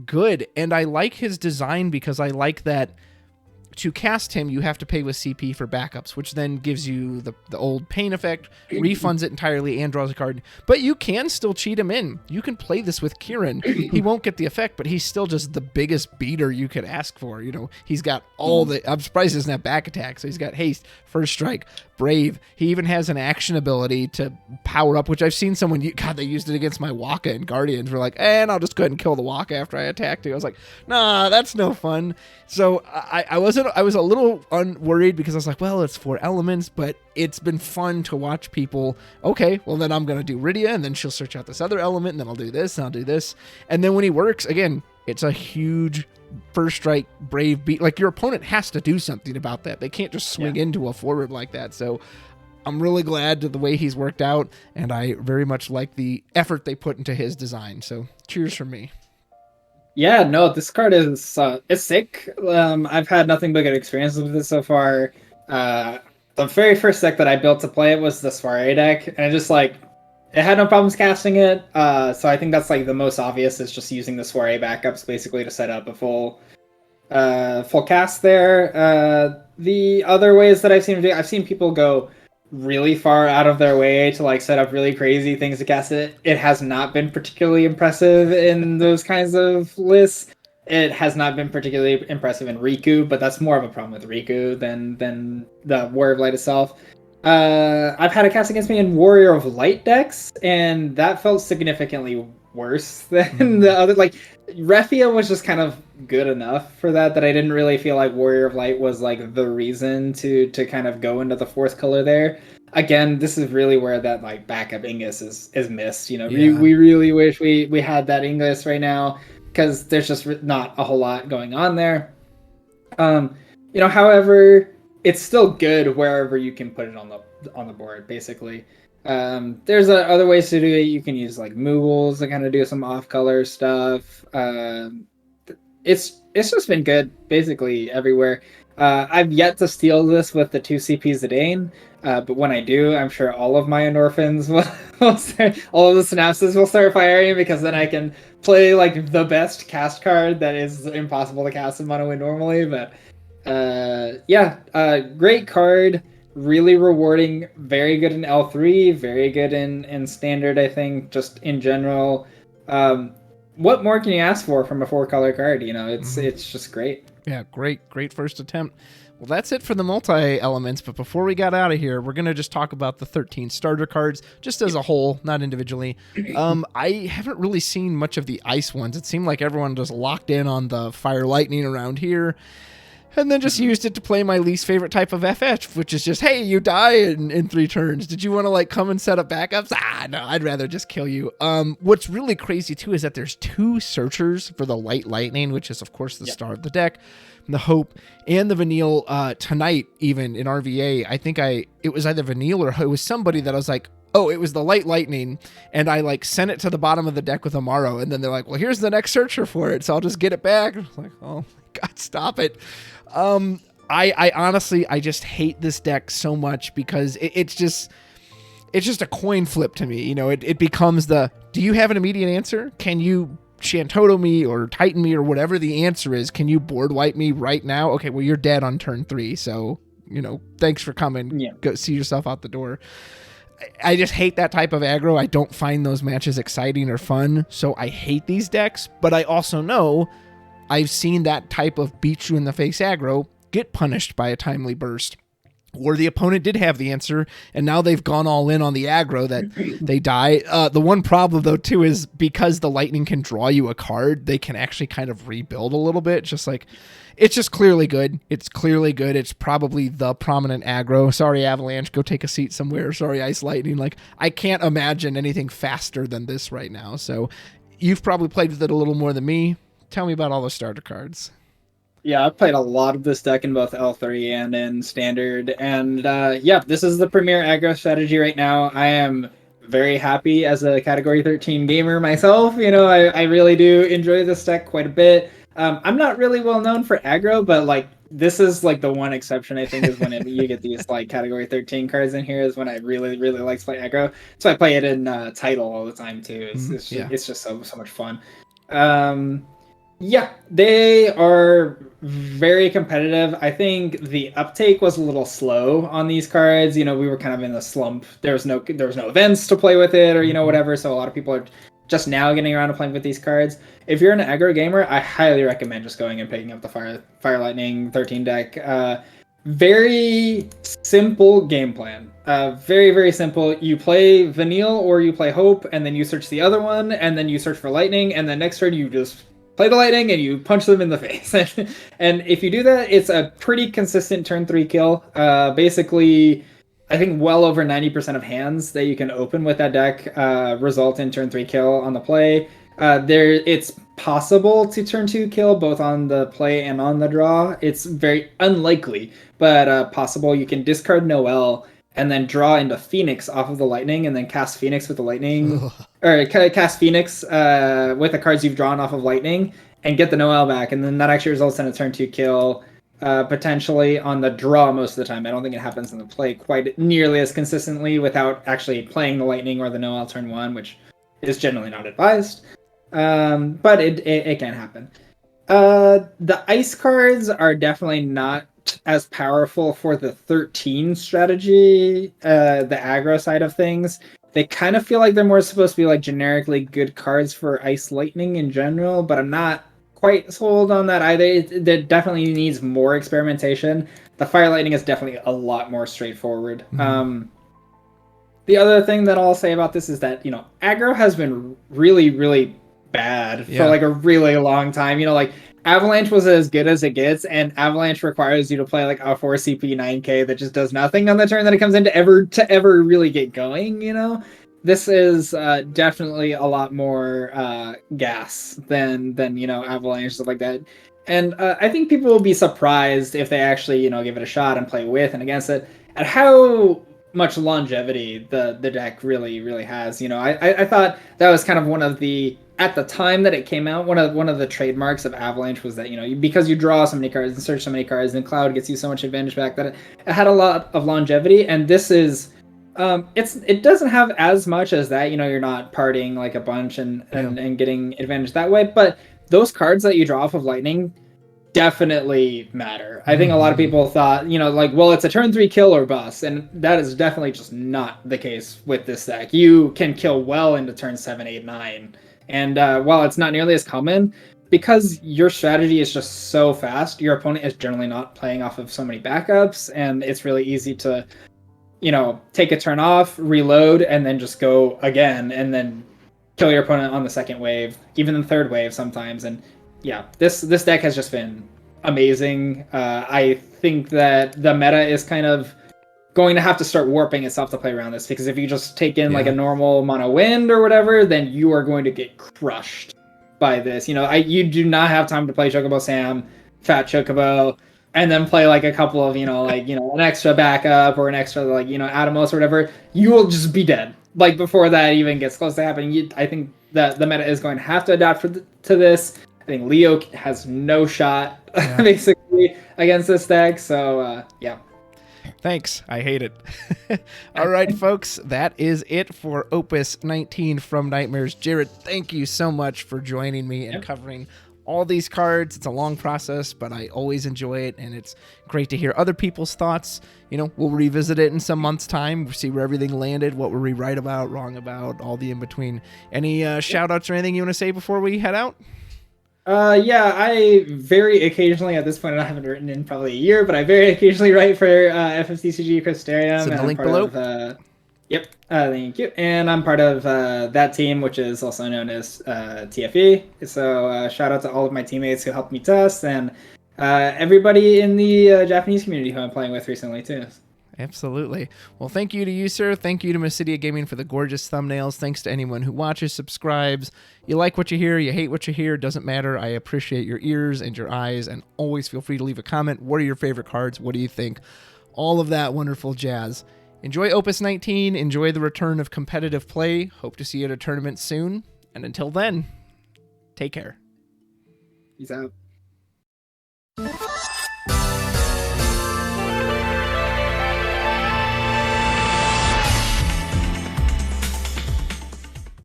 good. And I like his design because I like that to cast him, you have to pay with CP for backups, which then gives you the old pain effect, refunds it entirely, and draws a card. But you can still cheat him in. You can play this with Kieran. He won't get the effect, but he's still just the biggest beater you could ask for. You know, he's got all the... I'm surprised he doesn't have back attack. So he's got haste, first strike, brave. He even has an action ability to power up, which I've seen someone... God, they used it against my Waka and Guardians. We're like, and I'll just go ahead and kill the Waka after I attacked you. I was like, nah, that's no fun. So I was a little worried because I was like, well, it's 4 elements, but it's been fun to watch people, okay, well then I'm going to do Rydia, and then she'll search out this other element, and then I'll do this, and I'll do this. And then when he works, again, it's a huge first strike brave beat. Like, your opponent has to do something about that. They can't just swing into a forward like that. So I'm really glad to the way he's worked out, and I very much like the effort they put into his design. So cheers from me. Yeah, no, this card is it's sick. I've had nothing but good experiences with it so far. The very first deck that I built to play it was the Soiree deck, and it just like it had no problems casting it. So I think that's like the most obvious is just using the Soiree backups basically to set up a full cast there. The other ways that I've seen people go really far out of their way to like set up really crazy things to cast it. It has not been particularly impressive in those kinds of lists. It has not been particularly impressive in Riku, but that's more of a problem with Riku than the Warrior of Light itself. I've had it cast against me in Warrior of Light decks, and that felt significantly worse than the other. Like, Refia was just kind of good enough for that I didn't really feel like Warrior of Light was like the reason to kind of go into the fourth color there. Again, this is really where that like backup Ingus is missed. You know, we really wish we had that Ingus right now because there's just not a whole lot going on there. You know, however, it's still good wherever you can put it on the board, basically. There's other ways to do it. You can use like Moogles to kind of do some off-color stuff. It's just been good basically everywhere. I've yet to steal this with the 2 CP Zidane, but when I do, I'm sure all of my endorphins will start, all of the synapses will start firing because then I can play like the best cast card that is impossible to cast in mono win normally. But great card. Really rewarding, very good in L3, very good in standard, I think, just in general. What more can you ask for from a 4-color card? You know, it's just great. Yeah, great first attempt. Well, that's it for the multi-elements, but before we got out of here, we're going to just talk about the 13 starter cards, just as a whole, not individually. I haven't really seen much of the ice ones. It seemed like everyone just locked in on the fire lightning around here. And then just used it to play my least favorite type of FF, which is just, hey, you die in 3 turns. Did you want to like come and set up backups? No, I'd rather just kill you. What's really crazy too is that there's 2 searchers for the Light Lightning, which is of course the star of the deck, the Hope, and the Vanille. Tonight, even in RVA, I think it was either Vanille or it was somebody that I was like, oh, it was the Light Lightning, and I like sent it to the bottom of the deck with Amaro, and then they're like, well, here's the next searcher for it, so I'll just get it back. I was like, oh my God, stop it. I honestly, I just hate this deck so much because it's just a coin flip to me. You know, it becomes do you have an immediate answer? Can you Shantoto me or Titan me or whatever the answer is? Can you board wipe me right now? Okay, well, you're dead on turn 3. So, you know, thanks for coming. Yeah. Go see yourself out the door. I just hate that type of aggro. I don't find those matches exciting or fun. So I hate these decks, but I also know I've seen that type of beat you in the face aggro get punished by a timely burst, or the opponent did have the answer and now they've gone all in on the aggro that they die. The one problem though too is because the lightning can draw you a card, they can actually kind of rebuild a little bit. Just like, it's just clearly good. It's clearly good. It's probably the prominent aggro. Sorry, Avalanche, go take a seat somewhere. Sorry, Ice Lightning. Like, I can't imagine anything faster than this right now. So you've probably played with it a little more than me. Tell me about all the starter cards. Yeah, I've played a lot of this deck in both L3 and in Standard, and this is the premier aggro strategy right now. I am very happy as a Category 13 gamer myself. You know, I really do enjoy this deck quite a bit. I'm not really well known for aggro, but like this is like the one exception I think is when you get these like Category 13 cards in here is when I really like to play aggro. So I play it in Title all the time too. It's just so much fun. Yeah, they are very competitive. I think the uptake was a little slow on these cards. You know, we were kind of in a slump. There was no events to play with it or, you know, whatever. So a lot of people are just now getting around to playing with these cards. If you're an aggro gamer, I highly recommend just going and picking up the Fire Lightning 13 deck. Very simple game plan. Very simple. You play Vanille or you play Hope, and then you search the other one, and then you search for Lightning, and then next turn you just play the Lightning and you punch them in the face. And if you do that, it's a pretty consistent turn 3 kill. Basically, I think well over 90% of hands that you can open with that deck result in turn 3 kill on the play. It's possible to turn 2 kill both on the play and on the draw. It's very unlikely, but possible. You can discard Noel and then draw into Phoenix off of the lightning, and then cast Phoenix with the lightning, or cast Phoenix with the cards you've drawn off of lightning, and get the Noel back, and then that actually results in a turn 2 kill. Potentially on the draw most of the time. I don't think it happens in the play quite nearly as consistently without actually playing the lightning or the Noel turn 1, which is generally not advised. But it can happen. The ice cards are definitely not as powerful for the 13 strategy, the aggro side of things. They kind of feel like they're more supposed to be like generically good cards for ice lightning in general, but I'm not quite sold on that either. It definitely needs more experimentation. The fire lightning is definitely a lot more straightforward. The other thing that I'll say about this is that, aggro has been really, really bad for like a really long time. Like Avalanche was as good as it gets, and Avalanche requires you to play like a 4 CP 9K that just does nothing on the turn that it comes in to ever really get going. This is definitely a lot more gas than Avalanche, stuff like that. And I think people will be surprised if they actually give it a shot and play with and against it, at how much longevity the deck really has. I thought that was kind of one of the, at the time that it came out, one of the trademarks of Avalanche was that because you draw so many cards and search so many cards, and Cloud gets you so much advantage back, that it had a lot of longevity. And this is it doesn't have as much as that. You're not partying like a bunch and getting advantage that way, but those cards that you draw off of lightning definitely matter. I think a lot of people thought, well, it's a turn 3 kill or bust, and that is definitely just not the case with this deck. You can kill well into turn 7, 8, 9, and while it's not nearly as common, because your strategy is just so fast, your opponent is generally not playing off of so many backups, and it's really easy to take a turn off, reload, and then just go again, and then kill your opponent on the second wave, even the third wave sometimes. And yeah, this deck has just been amazing. I think that the meta is kind of going to have to start warping itself to play around this, because if you just take in like a normal mono wind or whatever, then you are going to get crushed by this. You do not have time to play Chocobo Sam, Fat Chocobo, and then play like a couple of an extra backup or an extra Atomos or whatever. You will just be dead like before that even gets close to happening. I think that the meta is going to have to adapt to this. I think Leo has no shot basically against this deck. So yeah. Thanks. I hate it. All right, folks, that is it for Opus 19 from Nightmares. Jared, thank you so much for joining me and covering all these cards. It's a long process, but I always enjoy it, and it's great to hear other people's thoughts. We'll revisit it in some months' time, see where everything landed, what were we right about, wrong about, all the in-between. Any shout-outs or anything you want to say before we head out? Yeah, I very occasionally, at this point I haven't written in probably a year, but I very occasionally write for FFTCG Crystarium. So the link below. Yep, thank you. And I'm part of that team, which is also known as TFE. So shout out to all of my teammates who helped me test, and everybody in the Japanese community who I'm playing with recently too. Absolutely. Well, thank you to you, sir. Thank you to Mysidia Gaming for the gorgeous thumbnails. Thanks to anyone who watches, subscribes. You like what you hear, you hate what you hear, doesn't matter. I appreciate your ears and your eyes, and always feel free to leave a comment. What are your favorite cards? What do you think? All of that wonderful jazz. Enjoy Opus 19. Enjoy the return of competitive play. Hope to see you at a tournament soon. And until then, take care. Peace out.